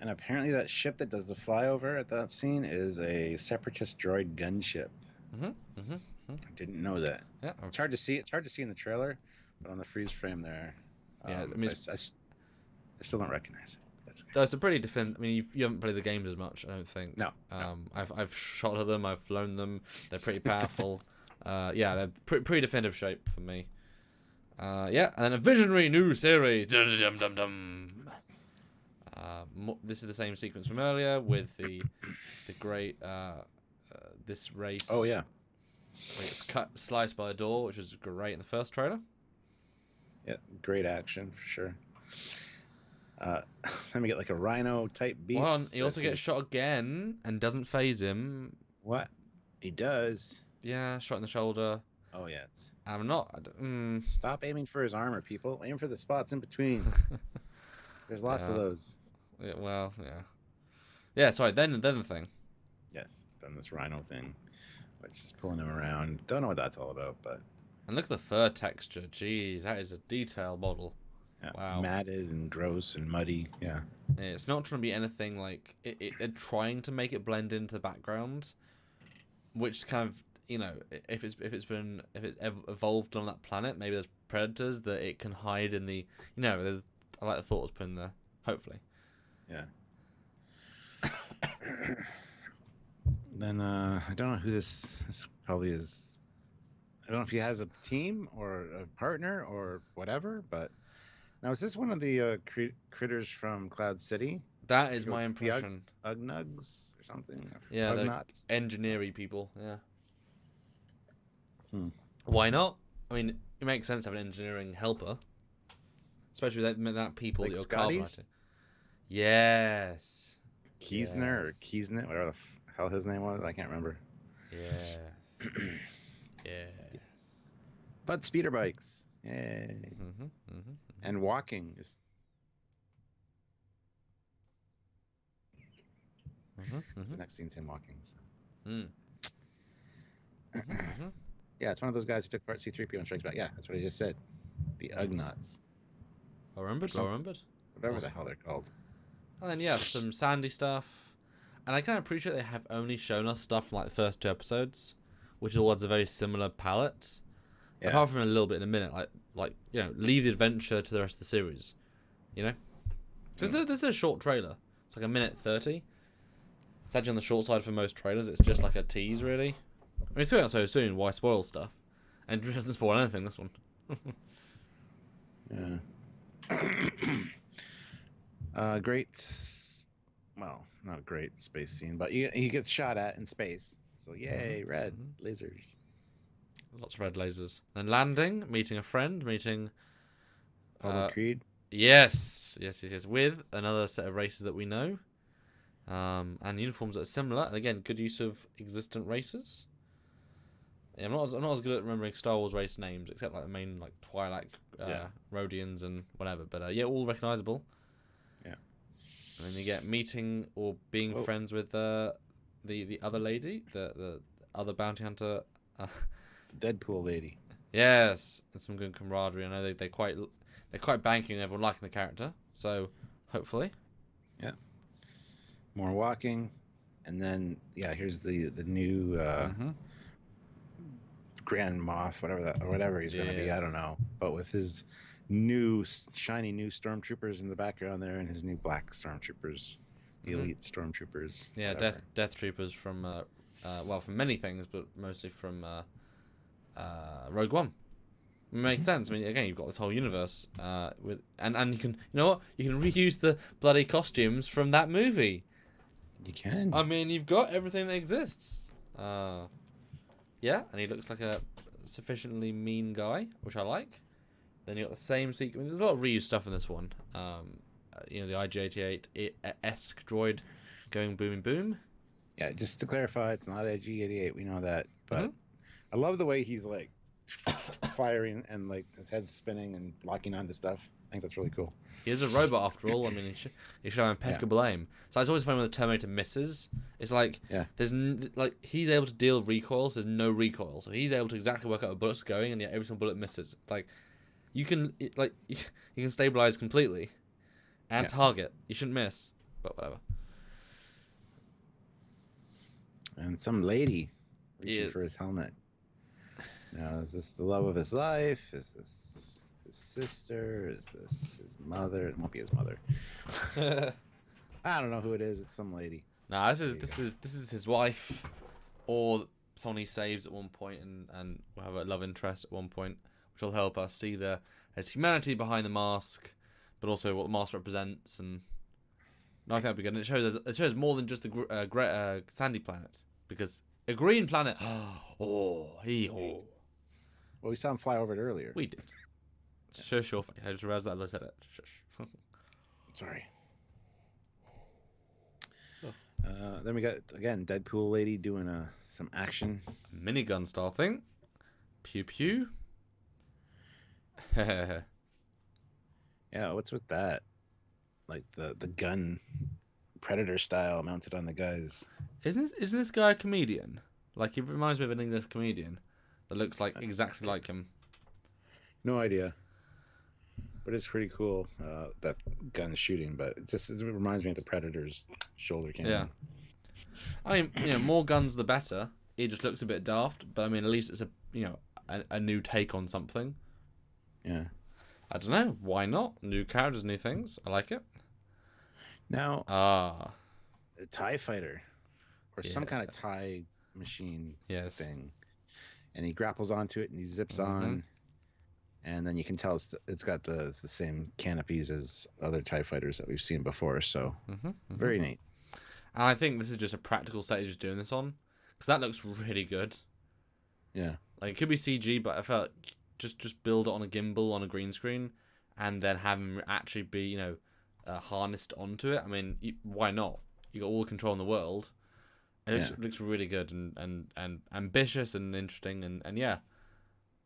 B: And apparently that ship that does the flyover at that scene is a Separatist droid gunship. I didn't know that.
A: Yeah,
B: it's hard to see. It's hard to see in the trailer, but on the freeze frame there,
A: yeah. I mean,
B: I still don't recognize it. That's okay.
A: It's a pretty I mean, you haven't played the games as much, I don't think.
B: No.
A: I've shot at them. I've flown them. They're pretty powerful. Yeah, they're pretty definitive shape for me. Yeah, and then a visionary new series. This is the same sequence from earlier with the great this race.
B: Oh yeah.
A: It's sliced by the door, which was great in the first trailer.
B: Yeah, great action for sure. Let me get like a rhino type beast.
A: Well, he also gets shot again and doesn't phase him.
B: What? He does.
A: Yeah, shot in the shoulder.
B: Oh yes.
A: I'm not.
B: Stop aiming for his armor, people. Aim for the spots in between. There's lots of those.
A: Yeah, well, yeah. Yeah, sorry. Then the thing.
B: Yes, then this rhino thing, which is pulling him around. Don't know what that's all about, but.
A: And look at the fur texture. Jeez, that is a detailed model.
B: Yeah,
A: wow.
B: Matted and gross and muddy. Yeah.
A: It's not trying to be anything like they're trying to make it blend into the background, which kind of if it's evolved on that planet, maybe there's predators that it can hide in the I like the thought was put in there. Hopefully.
B: Yeah. Then I don't know who this probably is. I don't know if he has a team or a partner or whatever, but now is this one of the critters from Cloud City?
A: That is my impression.
B: The Ugnugs or something?
A: Yeah, they're engineering people, yeah. Why not? I mean, it makes sense to have an engineering helper. Especially that people
B: like
A: that you're
B: Scotty's?
A: carbonating. Yes.
B: Kiesner or Kiesnet, whatever the hell his name was, I can't remember.
A: Yeah. Yeah.
B: But speeder bikes. Yay. And walking is. The next scene's him walking. So. Yeah, it's one of those guys who took part C-3PO and Strikes Back. Yeah, that's what I just said. The Ugnaughts.
A: I remembered.
B: Whatever the hell they're called.
A: And then, yeah, some Sandy stuff. And I kind of appreciate they have only shown us stuff from like the first 2 episodes, which all has a very similar palette. Yeah. Apart from a little bit in a minute, like leave the adventure to the rest of the series. This is a short trailer. It's like 1:30. It's actually on the short side for most trailers. It's just like a tease, really. I mean, it's coming out so soon. Why spoil stuff? And it doesn't spoil anything. This one.
B: Yeah. Great. Well, not a great space scene, but he gets shot at in space. So yay, red lasers.
A: Lots of red lasers. And landing, meeting a friend, meeting.
B: Creed.
A: Yes. With another set of races that we know, and uniforms that are similar. And again, good use of existent races. Yeah, I'm not as good at remembering Star Wars race names, except like the main like Twi'lek, Rhodians and whatever. But all recognizable. Yeah. And then you get meeting or being friends with the other lady, the other bounty hunter.
B: The Deadpool lady.
A: Yes, and some good camaraderie. I know they're quite banking on everyone liking the character. So hopefully.
B: Yeah. More walking, and then here's the new. Grand Moff, whatever he's going to be, I don't know. But with his new shiny new stormtroopers in the background there, and his new black stormtroopers, the elite stormtroopers.
A: Yeah, death troopers from from many things, but mostly from Rogue One. It makes sense. I mean, again, you've got this whole universe with and you can you can reuse the bloody costumes from that movie.
B: You can.
A: I mean, you've got everything that exists. Yeah, and he looks like a sufficiently mean guy, which I like. Then you got the same sequence. There's a lot of reuse stuff in this one. The IG-88-esque droid going boom and boom.
B: Yeah, just to clarify, it's not IG-88. We know that, but I love the way he's like firing and like his head's spinning and locking onto stuff. I think that's really cool.
A: He is a robot after all. I mean, he should have impeccable aim. So it's always funny when the Terminator misses. It's like like he's able to deal recoil, so there's no recoil. So he's able to exactly work out where bullets are going, and yet every single bullet misses. Like you can you can stabilize completely and target. You shouldn't miss, but whatever.
B: And some lady reaching for his helmet. Now, is this the love of his life? Is this his sister? Is this his mother? It won't be his mother. I don't know who it is. It's some lady.
A: Nah, this is his wife, or someone he saves at one point, and will have a love interest at one point, which will help us see there's humanity behind the mask, but also what the mask represents. And no, I think that'd be good. And it shows more than just a sandy planet, because a green planet. Well,
B: we saw him fly over it earlier.
A: We did. Sure. I just realized that as I said it. Shush.
B: Sorry. Then we got, again, Deadpool lady doing some action.
A: Minigun style thing. Pew pew.
B: Yeah, what's with that? Like the gun, Predator style, mounted on the guys.
A: Isn't this guy a comedian? Like, he reminds me of an English comedian that looks like exactly like him.
B: No idea. But it's pretty cool, that gun shooting. But it reminds me of the Predator's shoulder cannon.
A: Yeah. I mean, more guns the better. It just looks a bit daft, but I mean, at least it's a new take on something.
B: Yeah.
A: I don't know. Why not? New characters, new things. I like it.
B: Now, a TIE fighter or some kind of TIE machine thing, and he grapples onto it and he zips on. And then you can tell it's got the same canopies as other TIE fighters that we've seen before. So very neat.
A: And I think this is just a practical set he's just doing this on, because that looks really good.
B: Yeah.
A: Like, it could be CG, but I felt just build it on a gimbal on a green screen, and then have him actually be harnessed onto it. I mean, why not? You got all the control in the world. It looks really good and ambitious and interesting and yeah.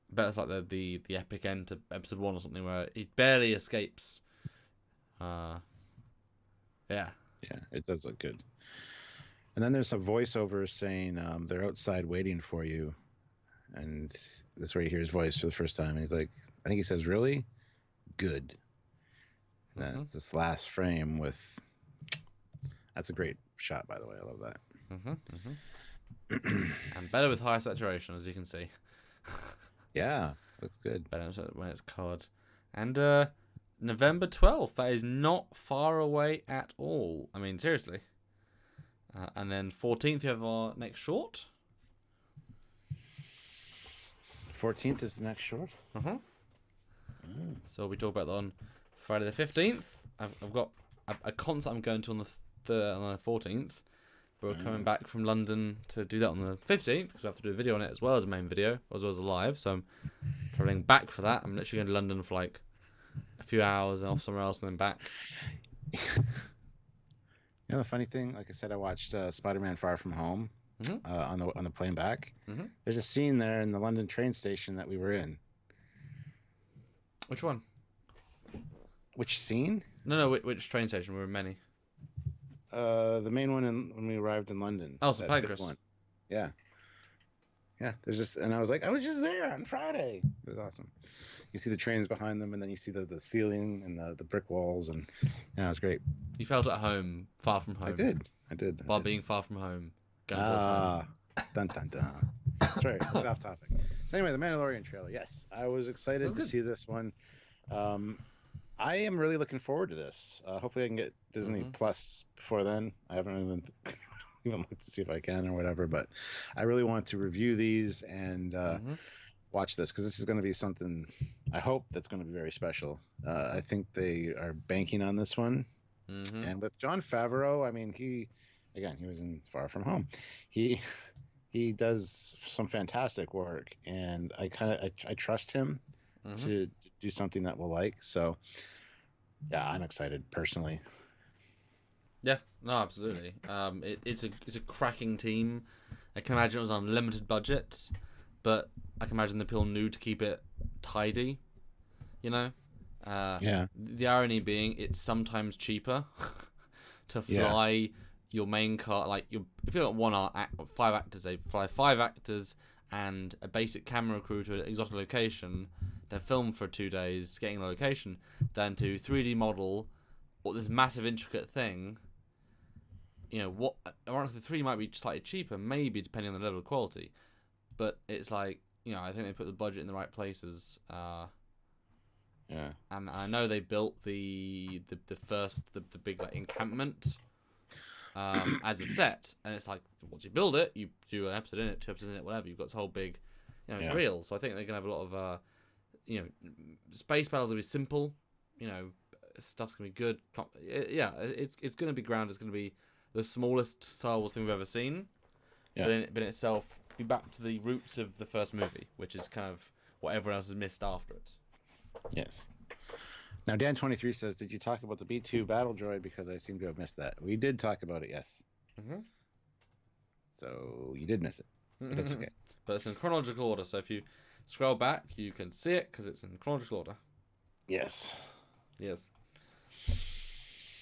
A: Bet it's like the epic end to episode 1 or something where he barely escapes. Yeah,
B: it does look good. And then there's a voiceover saying they're outside waiting for you, and this is where you hear his voice for the first time. And he's like, I think he says, "Really good." And it's this last frame with. That's a great shot, by the way. I love that.
A: And better with high saturation, as you can see.
B: Yeah, looks good.
A: Better when it's coloured. And November 12th, that is not far away at all. I mean, seriously. And then 14th, you have our next short.
B: 14th is the next short?
A: So we talk about that on Friday the 15th. I've got a concert I'm going to on the 14th. But we're coming back from London to do that on the 15th, because we have to do a video on it as well as a main video, as well as a live. So I'm travelling back for that. I'm literally going to London for like a few hours and off somewhere else and then back.
B: You know the funny thing? Like I said, I watched Spider-Man Far From Home on the plane back. There's a scene there in the London train station that we were in.
A: Which one?
B: Which scene?
A: No, which train station? We were in many.
B: The main one when we arrived in London.
A: Oh, St. Pancras.
B: Yeah. Yeah, there's just, and I was like, I was just there on Friday. It was awesome. You see the trains behind them, and then you see the ceiling and the brick walls, and yeah, it was great.
A: You felt at home, far from home.
B: I did.
A: While being far from home. Going towards home.
B: Dun dun dun. That's right. Let's get off topic. So anyway, the Mandalorian trailer. Yes, I was excited to see this one. I am really looking forward to this. Hopefully, I can get Disney Plus before then. I haven't even looked to see if I can or whatever, but I really want to review these and watch this, because this is going to be something I hope that's going to be very special. I think they are banking on this one, and with Jon Favreau, I mean, he was in Far From Home. He does some fantastic work, and I trust him to do something that we'll like. So yeah, I'm excited personally.
A: Yeah, no, absolutely. It's a cracking team. I can imagine it was on a limited budget, but I can imagine the people knew to keep it tidy, you know.
B: Yeah.
A: The irony being, it's sometimes cheaper to
B: Yeah.
A: fly your main car. Like if you've got 5 actors, they fly 5 actors and a basic camera crew to an exotic location, then film for 2 days, getting the location, then to 3D model or this massive intricate thing. You know what? Ironically, 3 might be slightly cheaper, maybe depending on the level of quality, but it's like, you know, I think they put the budget in the right places.
B: Yeah.
A: And I know they built the big like encampment as a set, and it's like once you build it, you do an episode in it, 2 episodes in it, whatever. You've got this whole big, you know, it's real. So I think they're gonna have a lot of you know, space battles will be simple. You know, stuff's gonna be good. Yeah, it's gonna be grounded. It's gonna be the smallest Star Wars thing we've ever seen.
B: Yeah.
A: But in itself, be back to the roots of the first movie, which is kind of what everyone else has missed after it.
B: Yes. Now, Dan23 says, did you talk about the B2 battle droid? Because I seem to have missed that. We did talk about it, yes.
A: Mm-hmm.
B: So you did miss it. But that's okay.
A: But it's in chronological order, so if you scroll back, you can see it because it's in chronological order.
B: Yes.
A: Yes.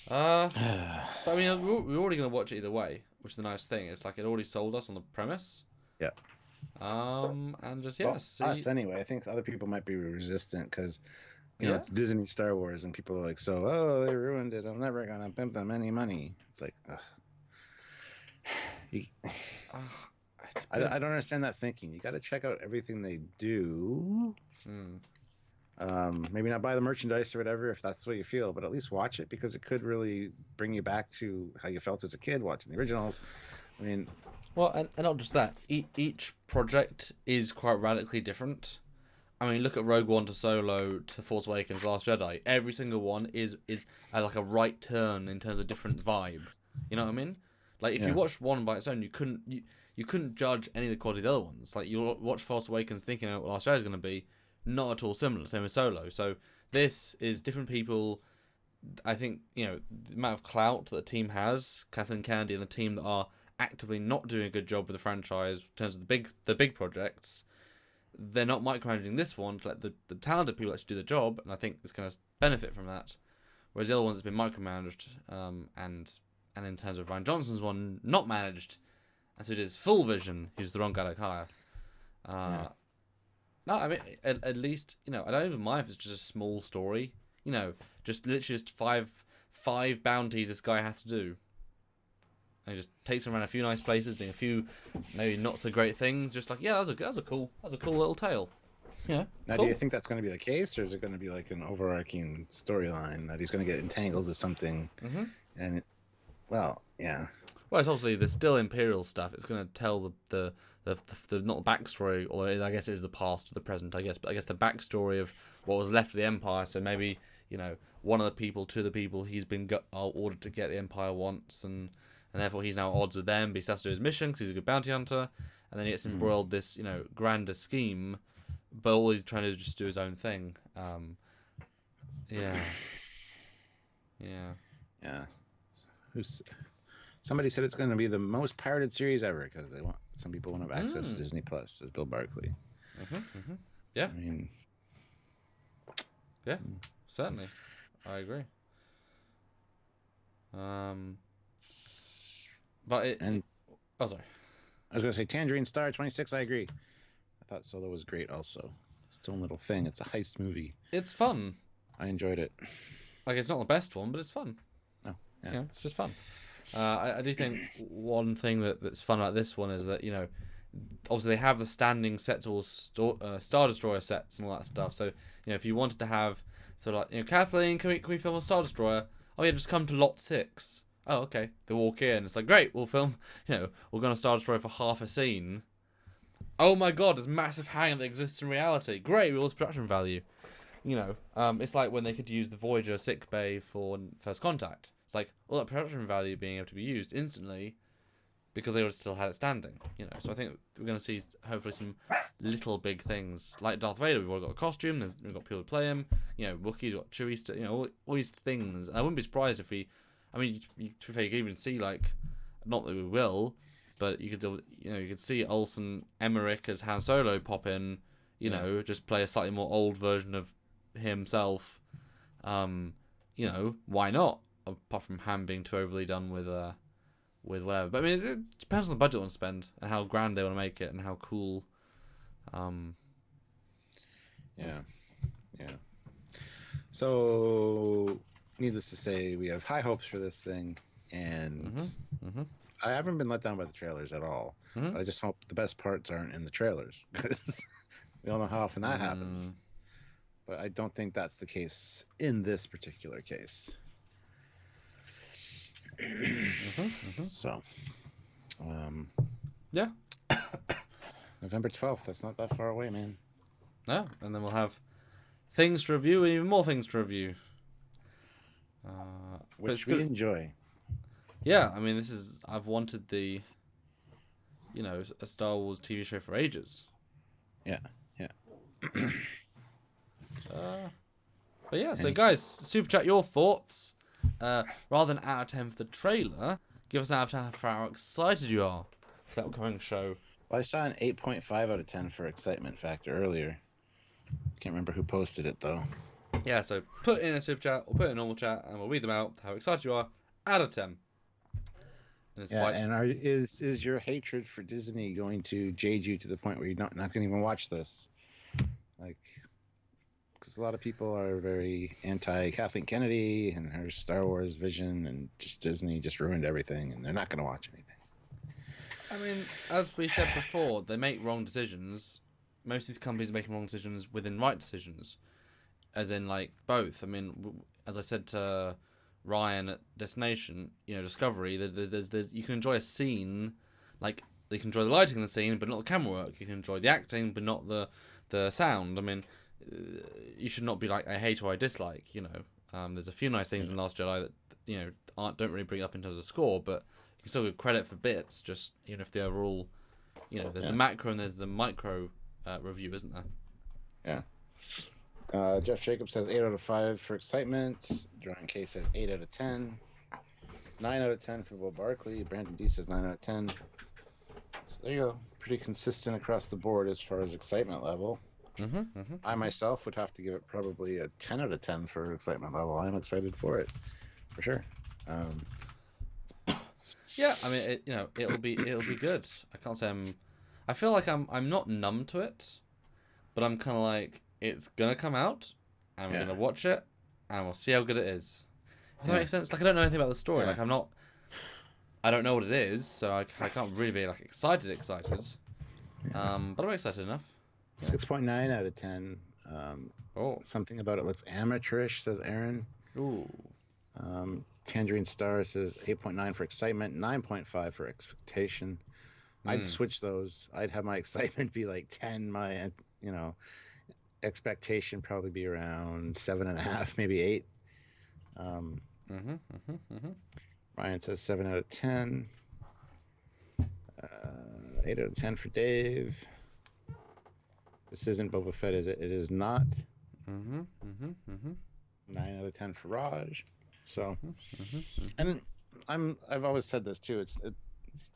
A: But I mean, we're already going to watch it either way, which is the nice thing. It's like it already sold us on the premise.
B: Yeah.
A: And just, yeah.
B: Well, us anyway. I think other people might be resistant because, you know, it's Disney Star Wars, and people are like, so, they ruined it. I'm never going to pimp them any money. It's like, I don't understand that thinking. You got to check out everything they do. Maybe not buy the merchandise or whatever if that's what you feel, but at least watch it because it could really bring you back to how you felt as a kid watching the originals. I mean,
A: well, and not just that. Each project is quite radically different. I mean, look at Rogue One to Solo to Force Awakens, Last Jedi. Every single one is like a right turn in terms of different vibe. You know what I mean? Like if you watched one by its own, you couldn't judge any of the quality of the other ones. Like you watch Force Awakens thinking what Last Jedi is going to be, not at all similar. Same with Solo. So this is different people. I think, you know, the amount of clout that the team has, Kathleen Kennedy and the team that are actively not doing a good job with the franchise in terms of the big projects. They're not micromanaging this one to let the talented people actually do the job, and I think it's going to benefit from that. Whereas the other ones have been micromanaged, and in terms of Ryan Johnson's one, not managed, and so it is Full Vision, who's the wrong guy to hire. No, I mean, at least, you know, I don't even mind if it's just a small story. You know, just literally just five bounties this guy has to do. And he just takes him around a few nice places, doing a few maybe not so great things. Just like, yeah, that was a cool little tale. Yeah.
B: Now,
A: cool.
B: do you think that's going to be the case, or is it going to be like an overarching storyline that he's going to get entangled with something?
A: Mm-hmm.
B: And well, yeah.
A: Well, it's obviously there's still Imperial stuff. It's going to tell the not the backstory, or I guess it is the past to the present. I guess the backstory of what was left of the Empire. So maybe, you know, one of the people, two of the people he's been ordered to get the Empire wants, and therefore he's now at odds with them. But he has to do his mission because he's a good bounty hunter, and then he gets embroiled this, you know, grander scheme. But all he's trying to do is just do his own thing. Yeah.
B: Somebody said it's going to be the most pirated series ever because some people want to have access to Disney Plus, says Bill Barkley.
A: Yeah.
B: I mean,
A: yeah, certainly, I agree. But oh, sorry.
B: I was going to say Tangerine Star 26. I agree. I thought Solo was great. Also, it's its own little thing. It's a heist movie.
A: It's fun.
B: I enjoyed it.
A: Like, it's not the best one, but it's fun.
B: Oh, yeah.
A: You know, it's just fun. I do think one thing that's fun about this one is that, you know, obviously they have the standing sets, all Star Destroyer sets and all that stuff. So, you know, if you wanted to have, sort of like, you know, Kathleen, can we film a Star Destroyer? Oh yeah, just come to lot 6. Oh, okay. They walk in. It's like, great, we'll film, you know, we're going to Star Destroyer for half a scene. Oh my god, there's massive hangar that exists in reality. Great, we all this production value. You know, it's like when they could use the Voyager sick bay for First Contact. It's like all that production value being able to be used instantly because they would have still had it standing. You know, so I think we're going to see hopefully some little big things like Darth Vader. We've already got a costume. We've got people to play him. You know, Wookiees, we've got Chewie. You know, all these things. And I wouldn't be surprised if we. I mean, you can even see like, not that we will, But you could see Olsen Emmerich as Han Solo pop in, just play a slightly more old version of himself. Why not? Apart from Han being too overly done with whatever. But I mean, it depends on the budget they want to spend and how grand they want to make it and how cool.
B: Yeah. So, needless to say, we have high hopes for this thing, and I haven't been let down by the trailers at all. But I just hope the best parts aren't in the trailers, because we all know how often that happens. But I don't think that's the case in this particular case. So,
A: yeah.
B: November 12th. That's not that far away, man.
A: No, and then we'll have things to review and even more things to review.
B: Which we enjoy.
A: Yeah, I mean, I've wanted a Star Wars TV show for ages.
B: Yeah.
A: But yeah, so guys, super chat your thoughts. Rather than out of 10 for the trailer, give us an out of 10 for how excited you are for that upcoming show.
B: Well, I saw an 8.5 out of 10 for excitement factor earlier. Can't remember who posted it though.
A: Yeah, so put in a super chat or put in a normal chat, and we'll read them out. How excited you are out of 10.
B: And is your hatred for Disney going to jade you to the point where you're not going to even watch this? Like, because a lot of people are very anti Kathleen Kennedy and her Star Wars vision, and just Disney just ruined everything, and they're not going to watch anything.
A: I mean, as we said before, they make wrong decisions. Most of these companies are making wrong decisions within right decisions, as in like both. I mean, as I said to Ryan at Destination, Discovery, there's you can enjoy a scene, like you can enjoy the lighting in the scene, but not the camera work. You can enjoy the acting, but not the sound. I mean, you should not be like I hate or I dislike. There's a few nice things in Last Jedi that don't really bring up in terms of score, but you can still give credit for bits. Just if the overall, there's the macro and there's the micro review, isn't there?
B: Yeah. Jeff Jacobs says 8 out of 5 for excitement. John K says 8 out of 10. 9 out of 10 for Will Barkley. Brandon D says 9 out of 10. So there you go. Pretty consistent across the board as far as excitement level. I myself would have to give it probably a 10 out of 10 for excitement level. I'm excited for it, for sure.
A: Yeah, I mean, it'll be good. I can't say I feel like I'm not numb to it, but I'm kind of like, it's gonna come out, and we're gonna watch it, and we'll see how good it is. If that makes sense. Like, I don't know anything about the story. Like, I don't know what it is, so I can't really be like excited. But I'm excited enough.
B: 6.9 out of 10. Something about it looks amateurish, says Aaron.
A: Ooh.
B: Tangerine Star says 8.9 for excitement, 9.5 for expectation. I'd switch those. I'd have my excitement be like 10. My, expectation probably be around 7.5, maybe 8. Ryan says 7 out of 10. 8 out of 10 for Dave. This isn't Boba Fett, is it? It is not. 9 out of 10 for Raj. So, and I've always said this too.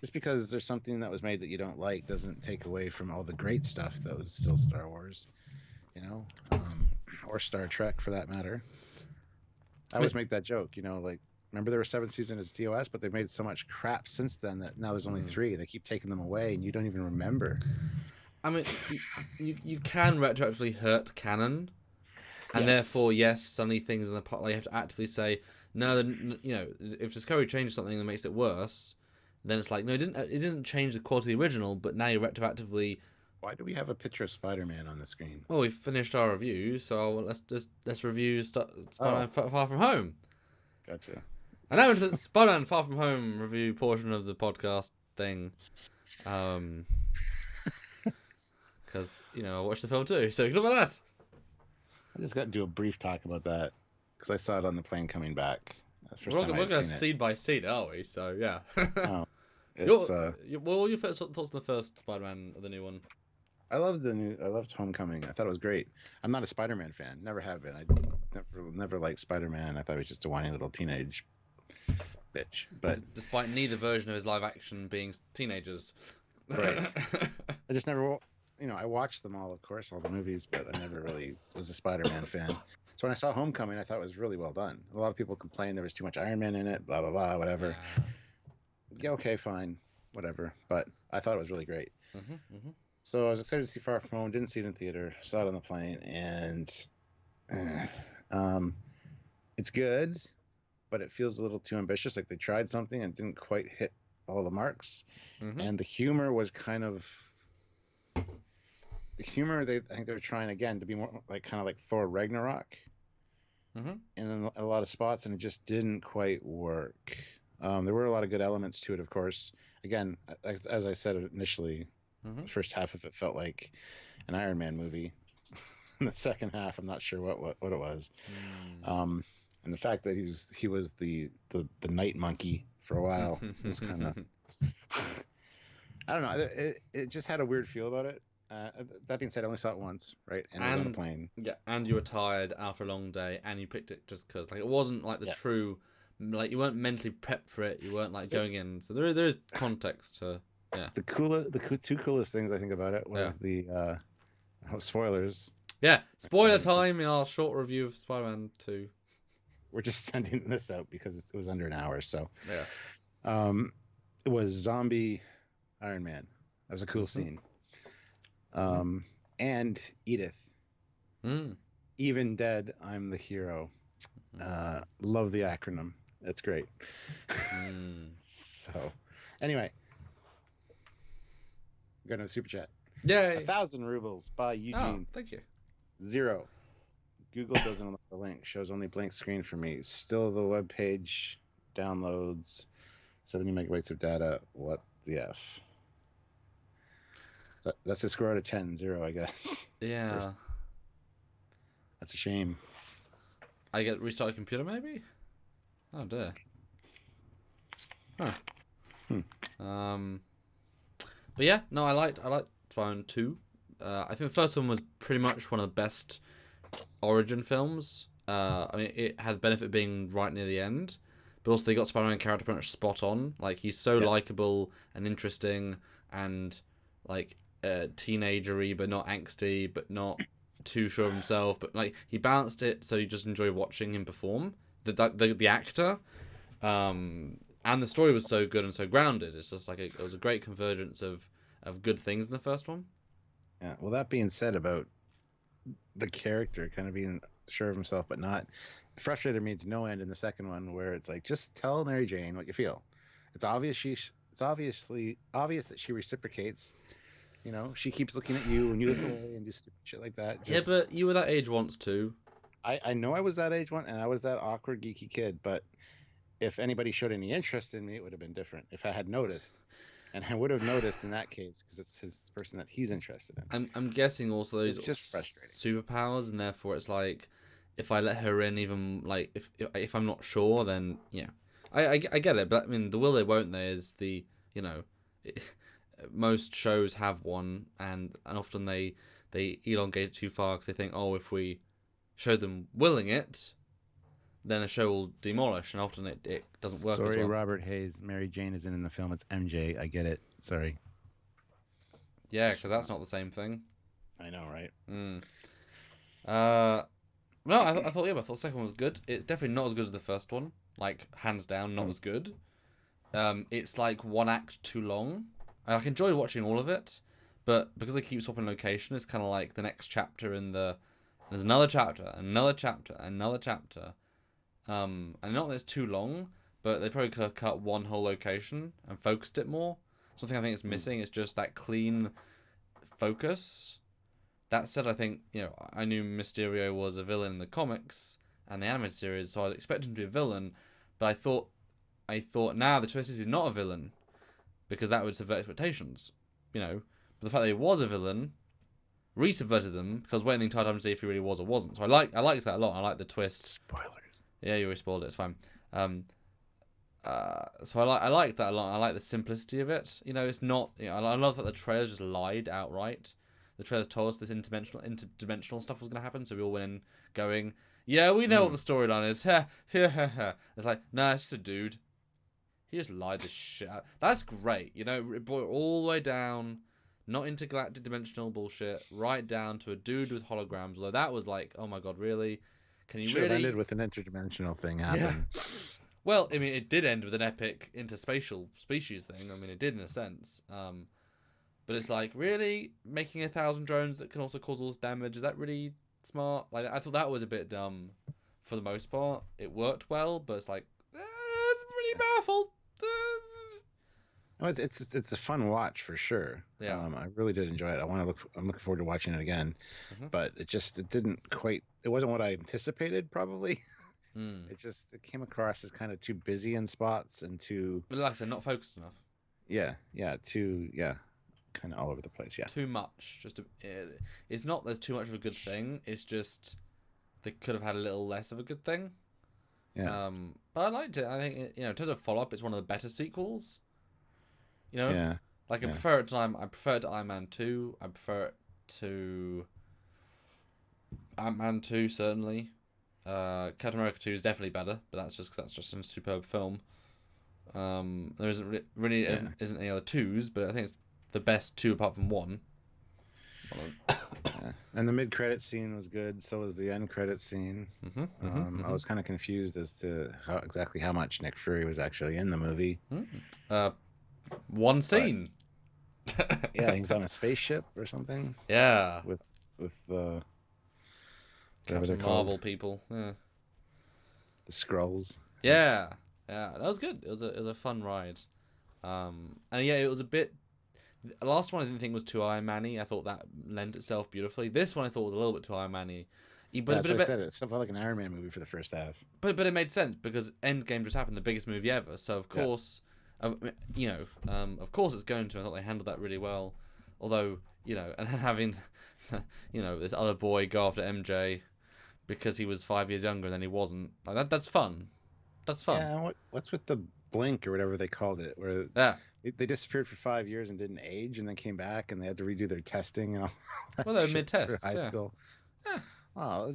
B: Just because there's something that was made that you don't like doesn't take away from all the great stuff that was still Star Wars, or Star Trek for that matter. I always make that joke, like, remember there were 7 seasons of TOS, but they've made so much crap since then that now there's only 3. They keep taking them away, and you don't even remember. I mean,
A: you can retroactively hurt canon, and therefore, suddenly things in the plot, like, you have to actively say, no, if Discovery changes something that makes it worse, then it's like, no, it didn't change the quality of the original, but now you retroactively.
B: Why do we have a picture of Spider-Man on the screen?
A: Well, we've finished our review, so let's review Spider-Man Far From Home.
B: Gotcha.
A: I know it's the Spider-Man Far From Home review portion of the podcast thing, because I watched the film too, so look at that.
B: I just got to do a brief talk about that because I saw it on the plane coming back.
A: We're going scene by scene, aren't we? So yeah.
B: It's,
A: what were your first thoughts on the first Spider-Man, the new one?
B: I loved Homecoming. I thought it was great. I'm not a Spider-Man fan. Never have been. I never liked Spider-Man. I thought he was just a whiny little teenage bitch. But
A: despite neither version of his live action being teenagers.
B: right, I just never, I watched them all, of course, all the movies, but I never really was a Spider-Man fan. So when I saw Homecoming, I thought it was really well done. A lot of people complained there was too much Iron Man in it, blah blah blah, whatever. Yeah, okay, fine, whatever. But I thought it was really great. So I was excited to see Far From Home. Didn't see it in theater. Saw it on the plane, and it's good, but it feels a little too ambitious. Like they tried something and didn't quite hit all the marks. And the humor was kind of I think they were trying again to be more like kind of like Thor Ragnarok, in a lot of spots, and it just didn't quite work. There were a lot of good elements to it, of course. Again, as I said initially, the first half of it felt like an Iron Man movie. In the second half, I'm not sure what it was. And the fact that he was the night monkey for a while was kind of I don't know. It just had a weird feel about it. That being said, I only saw it once, right? And I was on a plane.
A: Yeah, and you were tired after a long day, and you picked it just because, like, it wasn't like the true, like, you weren't mentally prepped for it. You weren't like going in. So there is context to
B: The two coolest things I think about it was the spoilers.
A: Yeah, spoiler time in our short review of Spider-Man 2.
B: We're just sending this out because it was under an hour, so it was zombie Iron Man. That was a cool scene. And Edith. Even dead, I'm the hero. Love the acronym. That's great. So, anyway, we're going to super chat.
A: Yay!
B: 1,000 rubles by Eugene.
A: Oh, thank you.
B: 0. Google doesn't allow the link. Shows only blank screen for me. Still the web page downloads 70 megabytes of data. What the F? So that's a score out of 10. 0, I guess.
A: Yeah.
B: First. That's a shame.
A: I get restart a computer, maybe? Oh dear. Huh. But yeah, no, I liked Spider-Man 2. I think the first one was pretty much one of the best origin films. I mean, it had the benefit of being right near the end, but also they got Spider-Man character pretty much spot on. Like, he's so likable and interesting, and like teenagery, but not angsty, but not too sure of himself. But like, he balanced it so you just enjoy watching him perform. The actor, and the story was so good and so grounded. It's just like it was a great convergence of good things in the first one.
B: Yeah. Well, that being said about the character kind of being sure of himself but not, frustrated me to no end in the second one, where it's like, just tell Mary Jane what you feel. It's obviously obvious that she reciprocates. You know, she keeps looking at you and you look away and do stupid shit like that.
A: Yeah, but you were that age once too.
B: I know I was that age once, and I was that awkward geeky kid, but if anybody showed any interest in me, it would have been different if I had noticed. And I would have noticed in that case, because it's his person that he's interested in.
A: I'm guessing also those
B: just frustrating
A: superpowers, and therefore it's like, if I let her in, even like if I'm not sure, then yeah, I get it. But I mean, the will they won't they is the, you know, most shows have one, and often they elongate it too far because they think, oh, if we show them willing it, then the show will demolish, and often it doesn't work.
B: Sorry,
A: as well.
B: Robert Hayes. Mary Jane isn't in the film. It's MJ. I get it. Sorry.
A: Yeah, because that's not the same thing.
B: I know, right?
A: No, I thought the second one was good. It's definitely not as good as the first one. Like, hands down, not as good. It's like one act too long. I enjoyed watching all of it, but because they keep swapping location, it's kind of like the next chapter there's another chapter, another chapter, another chapter. And not that it's too long, but they probably could have cut one whole location and focused it more. Something I think is missing is just that clean focus. That said, I think, you know, I knew Mysterio was a villain in the comics and the animated series, so I was expecting him to be a villain, but I thought now the twist is he's not a villain, because that would subvert expectations, you know. But the fact that he was a villain re-subverted them, because I was waiting the entire time to see if he really was or wasn't. So I liked that a lot. I liked the twist.
B: Spoilers. Yeah,
A: you already spoiled it. It's fine. So I liked that a lot. I like the simplicity of it. You know, it's not. You know, I love that the trailers just lied outright. The trailers told us this interdimensional stuff was going to happen, so we all went in going, "Yeah, we know what the storyline is." It's like, no, it's just a dude. He just lied the shit out. That's great. You know, it brought it all the way down, not intergalactic dimensional bullshit, right down to a dude with holograms. Although that was like, oh my god, really? Can you
B: Should
A: really?
B: have ended with an interdimensional thing
A: Yeah.
B: happen.
A: Well, I mean, it did end with an epic interspatial species thing. I mean, it did in a sense. But it's like, really? Making 1,000 drones that can also cause all this damage? Is that really smart? Like, I thought that was a bit dumb for the most part. It worked well, but it's like, it's pretty powerful.
B: Well, it's a fun watch for sure.
A: Yeah.
B: I really did enjoy it. I'm looking forward to watching it again. But it didn't quite. It wasn't what I anticipated. Probably. It came across as kind of too busy in spots and too.
A: But like I said, not focused enough.
B: Kind of all over the place. Yeah.
A: Too much. It's not there's too much of a good thing. It's just they could have had a little less of a good thing.
B: Yeah.
A: But I liked it. I think in terms of follow up, it's one of the better sequels. You know.
B: Yeah.
A: Like I prefer it to Iron Man 2. I prefer it to Ant-Man 2 certainly. Captain America 2 is definitely better, but that's just a superb film. There isn't really isn't any other twos, but I think it's the best two apart from one.
B: And the mid-credit scene was good. So was the end-credit scene. I was kind of confused as to how much Nick Fury was actually in the movie.
A: One scene.
B: Yeah, he's on a spaceship or something.
A: Yeah.
B: With the
A: Captain Marvel people. Yeah.
B: The Skrulls.
A: Yeah. That was good. It was a fun ride. And yeah, it was a bit. The last one I didn't think was too Iron Man-y. I thought that lent itself beautifully. This one I thought was a little bit too Iron Man-y.
B: That's what I said. It felt like an Iron Man movie for the first half.
A: But it made sense because Endgame just happened, the biggest movie ever. So of course, of course it's going to. I thought they handled that really well. Although and having, this other boy go after MJ because he was 5 years younger and then he wasn't. Like that. That's fun. That's fun.
B: Yeah. What's with the blink or whatever they called it? Where they disappeared for 5 years and didn't age, and then came back and they had to redo their testing and all.
A: Well, they were mid-tests.
B: High school.
A: Yeah.
B: Oh.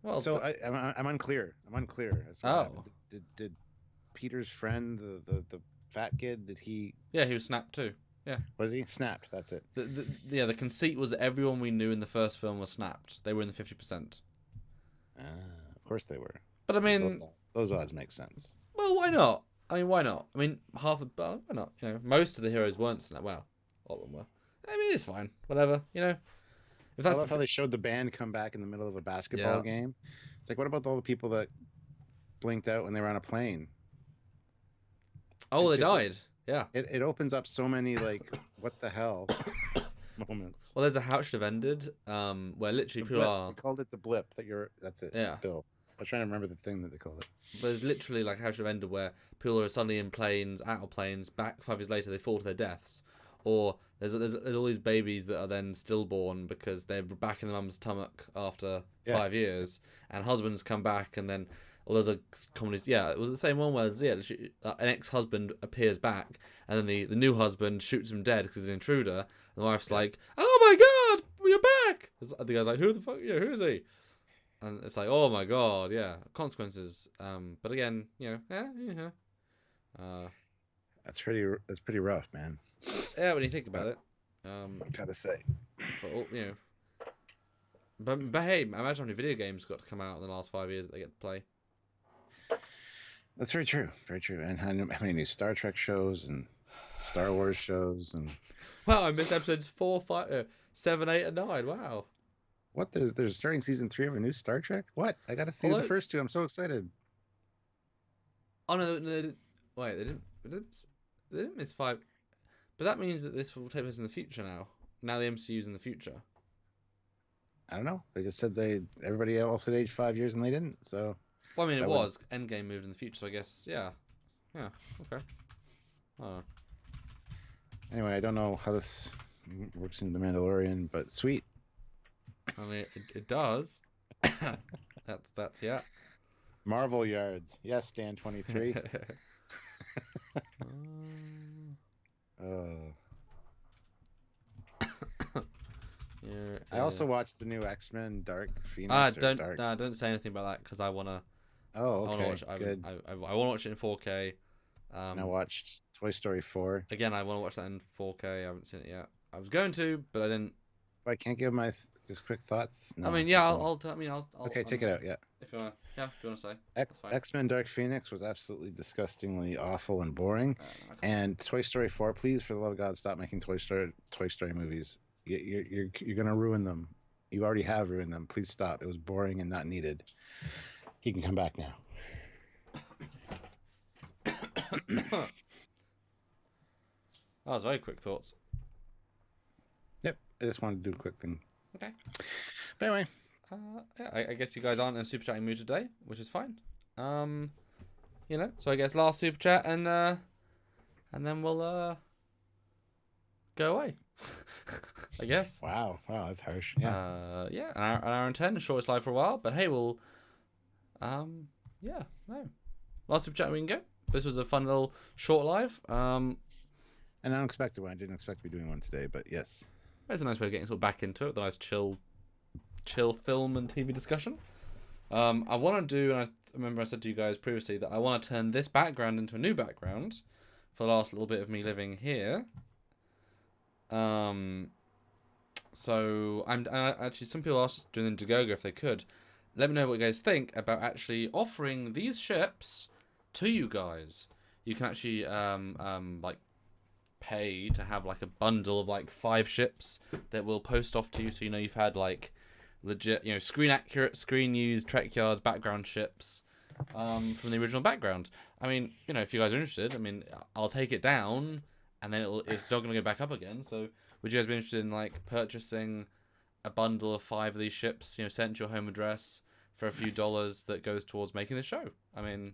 A: Well,
B: so I'm unclear. As to did Peter's friend, the fat kid, did he?
A: Yeah, he was snapped too. Yeah.
B: Was he snapped? That's it.
A: The conceit was that everyone we knew in the first film was snapped. They were in the 50%.
B: Of course they were.
A: But I mean,
B: those odds make sense.
A: Well, why not? Why not? I mean, why not? Most of the heroes weren't snapped. Well, all of them were. I mean, it's fine. Whatever. If that's
B: I love how they showed the band come back in the middle of a basketball game. It's like, what about all the people that blinked out when they were on a plane?
A: Oh, they died. Yeah.
B: It opens up so many what the hell moments.
A: Well, there's a how it should have ended, where literally people are.
B: They called it the blip. That's it.
A: Yeah.
B: Bill. I was trying to remember the thing that they called it.
A: But there's literally how it should have ended, where people are suddenly in planes, out of planes, back 5 years later, they fall to their deaths, or there's all these babies that are then stillborn because they're back in the mum's stomach after 5 years, and husbands come back, and then. Well, there's a comedy. Yeah, it was the same one where an ex-husband appears back, and then the new husband shoots him dead because he's an intruder. And the wife's like, "Oh my god, you're back!" And the guy's like, "Who the fuck? Yeah, who is he?" And it's like, "Oh my god, yeah, consequences." But again,
B: That's pretty rough, man.
A: Yeah, when you think about it.
B: I gotta say.
A: But hey, imagine how many video games got to come out in the last 5 years that they get to play.
B: That's very true. Very true. And how many new Star Trek shows and Star Wars shows and.
A: Wow, I missed episodes 4, 5, 7, 8, and 9. Wow.
B: What? There's starting season 3 of a new Star Trek? What? I gotta see the first two. I'm so excited.
A: Oh no! Wait, they didn't miss 5. But that means that this will take place in the future now. Now the MCU's in the future.
B: I don't know. They just said everybody else had aged 5 years and they didn't. So.
A: Well, I mean, it was Endgame moved in the future, so I guess okay. Oh.
B: Anyway, I don't know how this works in the Mandalorian, but sweet.
A: I mean, it does. that's yeah.
B: Marvel yards, yes, Dan 23. I also watched the new X-Men Dark Phoenix.
A: Don't say anything about that because I wanna.
B: Oh, okay.
A: I wanna watch.
B: Good.
A: I wanna watch it in 4K.
B: And I watched Toy Story 4.
A: Again, I want to watch that in 4K. I haven't seen it yet. I was going to, but I didn't.
B: I can't give my just quick thoughts. No,
A: I mean, yeah,
B: okay.
A: I'll.
B: Okay, take it out. Yeah.
A: If you wanna say, that's fine.
B: X-Men Dark Phoenix was absolutely disgustingly awful and boring.
A: No,
B: and Toy Story 4, please, for the love of God, stop making Toy Story movies. You're gonna ruin them. You already have ruined them. Please stop. It was boring and not needed. He can come back now.
A: That was very quick thoughts.
B: Yep, I just wanted to do a quick thing.
A: Okay.
B: But anyway.
A: Yeah, I guess you guys aren't in a super chatting mood today, which is fine. You know, so I guess last super chat and then we'll go away. I guess.
B: Wow, that's harsh. Yeah.
A: Yeah, an hour and 10, shortest live for a while, but hey, we'll yeah, no. Last super chat we can go. This was a fun little short live.
B: An unexpected one. I didn't expect to be doing one today, but yes.
A: It's a nice way of getting sort of back into it. The nice chill film and TV discussion. I want to do, and I remember I said to you guys previously that I want to turn this background into a new background for the last little bit of me living here. So I actually, some people asked doing the Indiegogo if they could. Let me know what you guys think about actually offering these ships to you guys. You can actually like pay to have like a bundle of like 5 ships that will post off to you, so you know you've had like legit, you know, screen accurate, screen used Trek Yards background ships from the original background. I mean, you know, if you guys are interested, I mean, I'll take it down and then it's not going to go back up again. So would you guys be interested in like purchasing a bundle of 5 of these ships, you know, sent to your home address for a few dollars that goes towards making the show? I mean,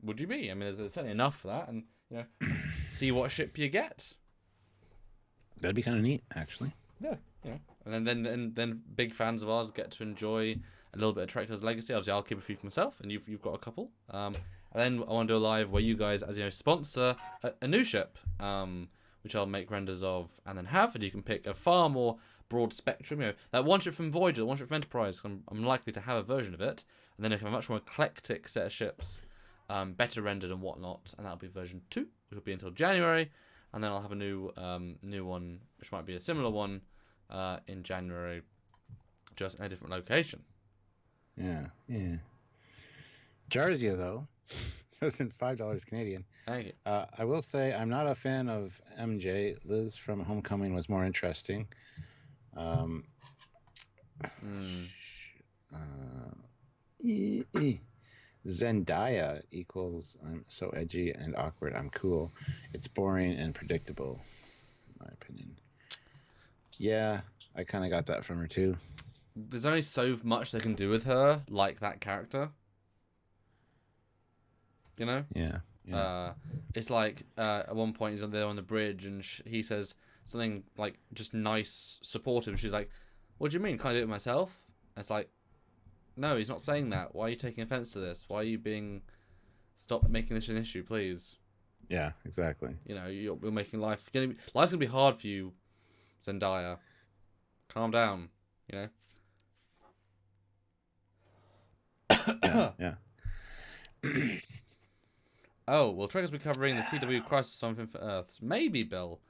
A: would you be? I mean, there's certainly enough for that, and you know, see what ship you get.
B: That'd be kind of neat, actually.
A: Yeah, you know, and then big fans of ours get to enjoy a little bit of Trekker's legacy. Obviously, I'll keep a few for myself, and you've got a couple. And then I want to do a live where you guys, as you know, sponsor a new ship, which I'll make renders of and then have, and you can pick a far more broad spectrum. You know, that one ship from Voyager, one ship from Enterprise. I'm likely to have a version of it, and then I can have a much more eclectic set of ships, better rendered and whatnot, and that'll be version 2, which will be until January, and then I'll have a new one, which might be a similar one, in January, just in a different location.
B: Yeah. Jarzia, though, was in $5 Canadian.
A: Thank you.
B: I will say I'm not a fan of MJ. Liz from Homecoming was more interesting. Zendaya equals I'm so edgy and awkward. I'm cool. It's boring and predictable, in my opinion. Yeah, I kind of got that from her too.
A: There's only so much they can do with her, like that character. You know?
B: Yeah.
A: It's like at one point he's there on the bridge and he says something like just nice, supportive. And she's like, "What do you mean? Can't I do it myself?" And it's like, no, he's not saying that. Why are you taking offense to this? Why are you being... Stop making this an issue, please.
B: Yeah, exactly.
A: You know, you're making life's gonna be hard for you, Zendaya. Calm down, you know?
B: Yeah.
A: Oh, well, Trekker's be covering the CW Crisis on Infinite Earths. Maybe, Bill.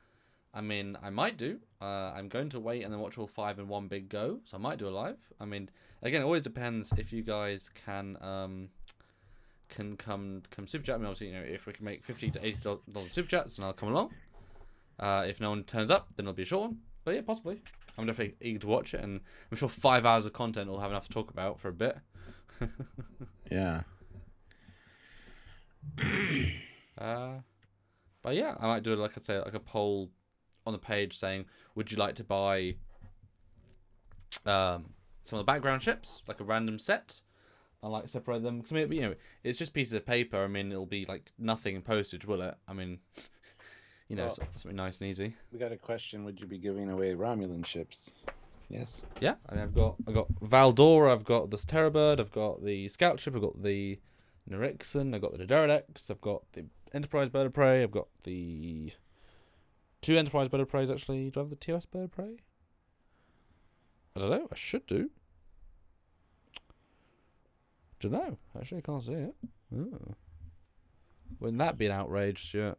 A: I mean, I might do. I'm going to wait and then watch all 5 in one big go, so I might do a live. I mean, again, it always depends if you guys can come super chat. I mean, obviously, you know, if we can make $50 to $80 super chats, then I'll come along. If no one turns up, then it'll be a short one. But yeah, possibly. I'm definitely eager to watch it, and I'm sure 5 hours of content will have enough to talk about for a bit.
B: Yeah.
A: But yeah, I might do, like I say, like a poll on the page saying, would you like to buy some of the background ships, like a random set, and like separate them? Because I mean, you know, it's just pieces of paper. I mean, it'll be like nothing in postage, will it? I mean, you know, something nice and easy.
B: We got a question: would you be giving away Romulan ships? Yes.
A: Yeah, I mean, I've got Valdora, I've got the Terrorbird, I've got the Scout ship, I've got the Nirixon, I've got the Derelict, I've got the Enterprise Bird of Prey, I've got the 2 Enterprise Bird of Preys, actually. Do I have the TOS Bird of Prey? I don't know, I should do. Don't know, actually I can't see it. Oh. Wouldn't that be an outrage, Stuart?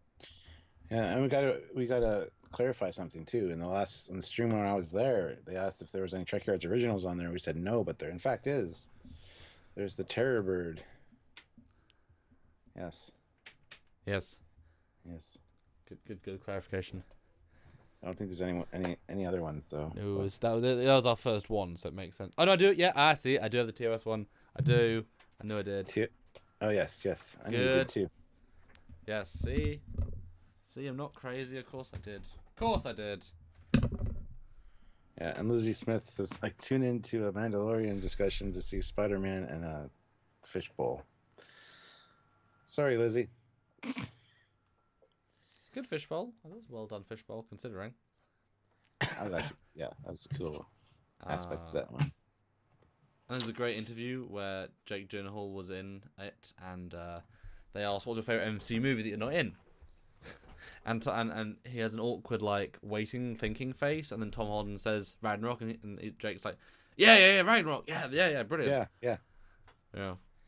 B: Yeah, and we gotta clarify something too. In the stream when I was there, they asked if there was any Trek Yards originals on there. We said no, but there in fact is. There's the Terror Bird. Yes.
A: Yes.
B: Yes.
A: Good clarification.
B: I don't think there's any other ones though.
A: It was that was our first one, so it makes sense. Oh no, I do. Yeah, I see. I do have the TOS one. I do. I know I did.
B: Oh yes. I knew you
A: Good.
B: did too.
A: Yes. See, I'm not crazy. Of course I did. Of course I did.
B: Yeah, and Lizzie Smith is like tune into a Mandalorian discussion to see Spider-Man and a fishbowl. Sorry, Lizzie.
A: It's a good fishbowl. That was a well done fishbowl, considering.
B: That was a cool aspect of that one.
A: And there's a great interview where Jake Gyllenhaal was in it, and they asked, "What's your favorite MCU movie that you're not in?" and he has an awkward like waiting, thinking face, and then Tom Holland says Ragnarok, and Jake's like, "Yeah, Ragnarok, yeah, brilliant."
B: Yeah.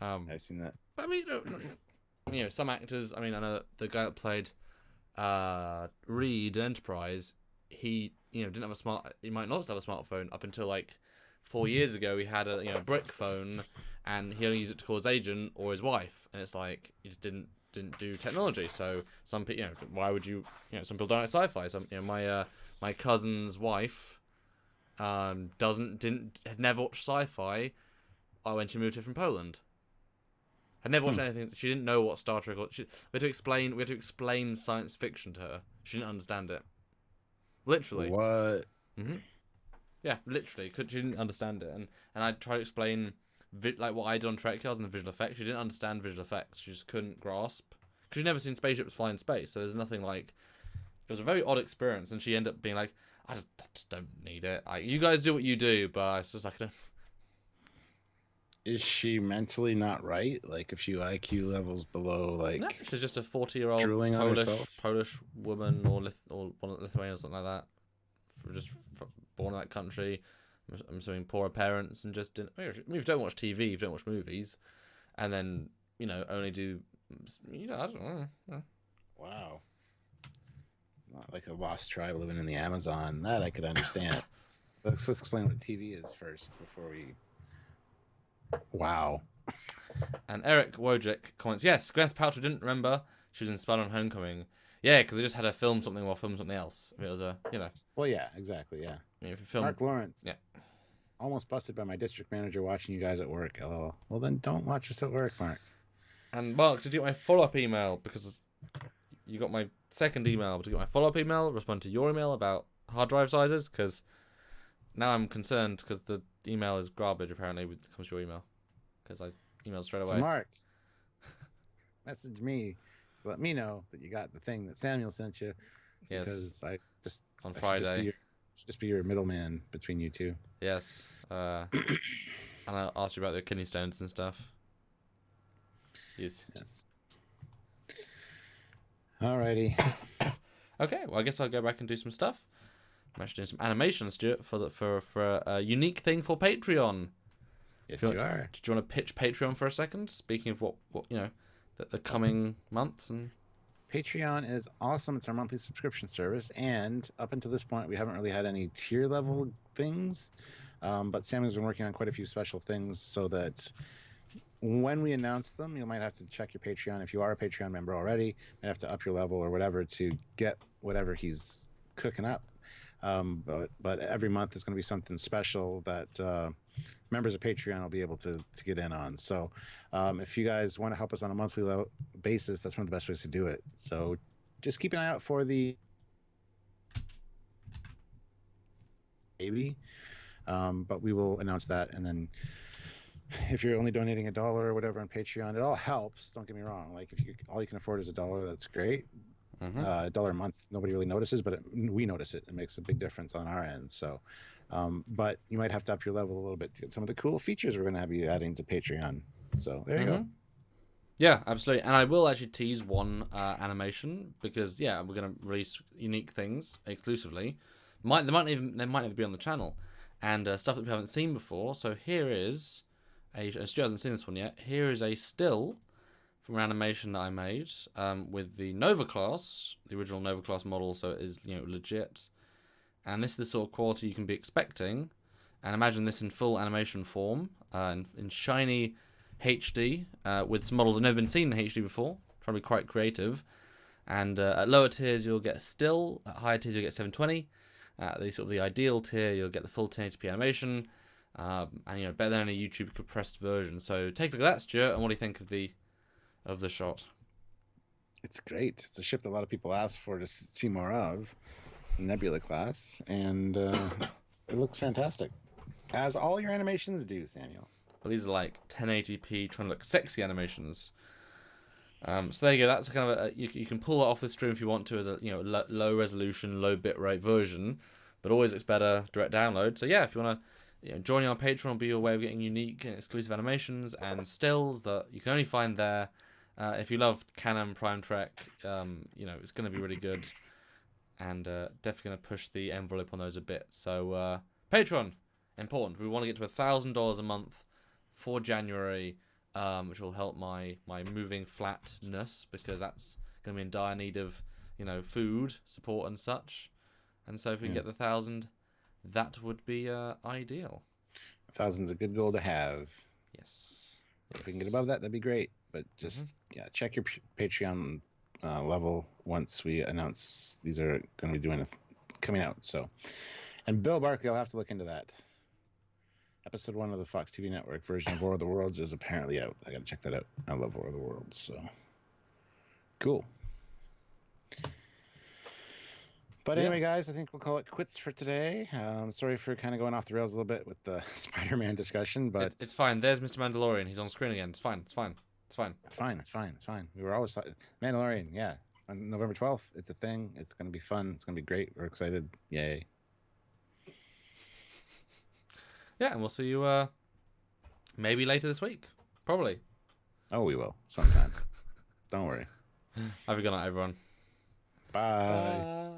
A: I've
B: seen that.
A: But I mean, some actors. I mean, I know the guy that played Reed in Enterprise. He didn't have he might not have a smartphone up until like 4 years ago. He had a brick phone, and he only used it to call his agent or his wife. And it's like he just didn't do technology. So some people, why would you? Some people don't like sci-fi. Some, my cousin's wife, had never watched sci-fi, when she moved here from Poland. Had never watched anything. She didn't know what Star Trek. We had to explain science fiction to her. She didn't understand it. Literally.
B: What?
A: Mm-hmm. Yeah, literally. She didn't understand it, and I tried to explain like what I did on Trek Yards and the visual effects. She didn't understand visual effects. She just couldn't grasp because she'd never seen spaceships fly in space. So there's nothing like. It was a very odd experience, and she ended up being like, I just don't need it. You guys do what you do, but it's just like.
B: Is she mentally not right? Like, if she IQ levels below, like...
A: No, she's just a 40-year-old Polish woman or one of Lithuania or something like that. Born in that country. I'm assuming poorer parents and just didn't... I mean, if you don't watch TV, if you don't watch movies, and then, only do... I don't know.
B: Wow. Not like a lost tribe living in the Amazon. That I could understand. Let's explain what TV is first before we... Wow.
A: And Eric Wojcik comments, yes, Gwyneth Paltrow didn't remember she was in Spider-Man Homecoming. Yeah, because they just had her film something while filming something else. It was
B: Well, yeah, exactly, yeah.
A: If you film...
B: Mark Lawrence.
A: Yeah.
B: Almost busted by my district manager watching you guys at work. LOL. Well, then don't watch us at work, Mark.
A: And Mark, did you get my follow-up email? Because you got my second email. Did you get my follow-up email? Respond to your email about hard drive sizes? Because now I'm concerned because the email is garbage, apparently, when it comes to your email. Because I emailed straight away.
B: So Mark, message me to let me know that you got the thing that Samuel sent you.
A: Yes.
B: Because
A: on Friday.
B: Just be your middleman between you two.
A: Yes. And I asked you about the kidney stones and stuff. Yes.
B: Alrighty.
A: Okay, well, I guess I'll go back and do some stuff. I'm actually doing some animation, Stuart, for a unique thing for Patreon.
B: Yes, you are.
A: Do you want to pitch Patreon for a second? Speaking of what the coming months and.
B: Patreon is awesome. It's our monthly subscription service, and up until this point, we haven't really had any tier level things. But Samuel's been working on quite a few special things, so that when we announce them, you might have to check your Patreon. If you are a Patreon member already, you might have to up your level or whatever to get whatever he's cooking up. But every month there's going to be something special that members of Patreon will be able to get in on. So if you guys want to help us on a monthly basis, that's one of the best ways to do it. So just keep an eye out for the but we will announce that. And then if you're only donating $1 or whatever on Patreon, it all helps. Don't get me wrong. Like, if all you can afford is $1, that's great. $1 a month, nobody really notices, but we notice it. It makes a big difference on our end. So, but you might have to up your level a little bit to get some of the cool features we're going to have you adding to Patreon. So there you go.
A: Yeah, absolutely. And I will actually tease one animation because we're going to release unique things exclusively. They might even be on the channel, and stuff that we haven't seen before. So here is Stu hasn't seen this one yet. Here is a still from an animation that I made with the Nova class, the original Nova class model, so it is legit. And this is the sort of quality you can be expecting. And imagine this in full animation form, in shiny HD, with some models that have never been seen in HD before. Trying to be quite creative. And at lower tiers, you'll get still. At higher tiers, you'll get 720. At the sort of the ideal tier, you'll get the full 1080p animation. And better than a YouTube compressed version. So take a look at that, Stuart, and what do you think of the shot?
B: It's great. It's a ship that a lot of people ask for to see more of, Nebula class, and it looks fantastic, as all your animations do, Samuel.
A: But these are like 1080p, trying to look sexy animations. So there you go. That's kind of you can pull it off the stream if you want to as a low resolution, low bitrate version, but always looks better direct download. So yeah, if you want to join our Patreon, will be your way of getting unique and exclusive animations and stills that you can only find there. If you love Canon Prime Trek, it's going to be really good, and definitely going to push the envelope on those a bit. So Patreon, important. We want to get to $1,000 a month for January, which will help my moving flatness, because that's going to be in dire need of food support and such. And so if we can get the 1,000, that would be ideal.
B: 1,000's a good goal to have.
A: Yes.
B: If we can get above that, that'd be great. But just check your Patreon level once we announce these are going to be coming out. So, and Bill Barkley, I'll have to look into that. Episode 1 of the Fox TV Network version of War of the Worlds is apparently out. I got to check that out. I love War of the Worlds, so cool. But anyway, guys, I think we'll call it quits for today. Sorry for kind of going off the rails a little bit with the Spider-Man discussion, but
A: it's fine. There's Mr. Mandalorian. He's on screen again. It's fine. It's fine. It's fine.
B: It's fine. It's fine. It's fine. We were always talking Mandalorian. Yeah, on November 12th. It's a thing. It's going to be fun. It's going to be great. We're excited. Yay.
A: Yeah, and we'll see you maybe later this week. Probably.
B: Oh, we will sometime. Don't worry.
A: Have a good night, everyone.
B: Bye.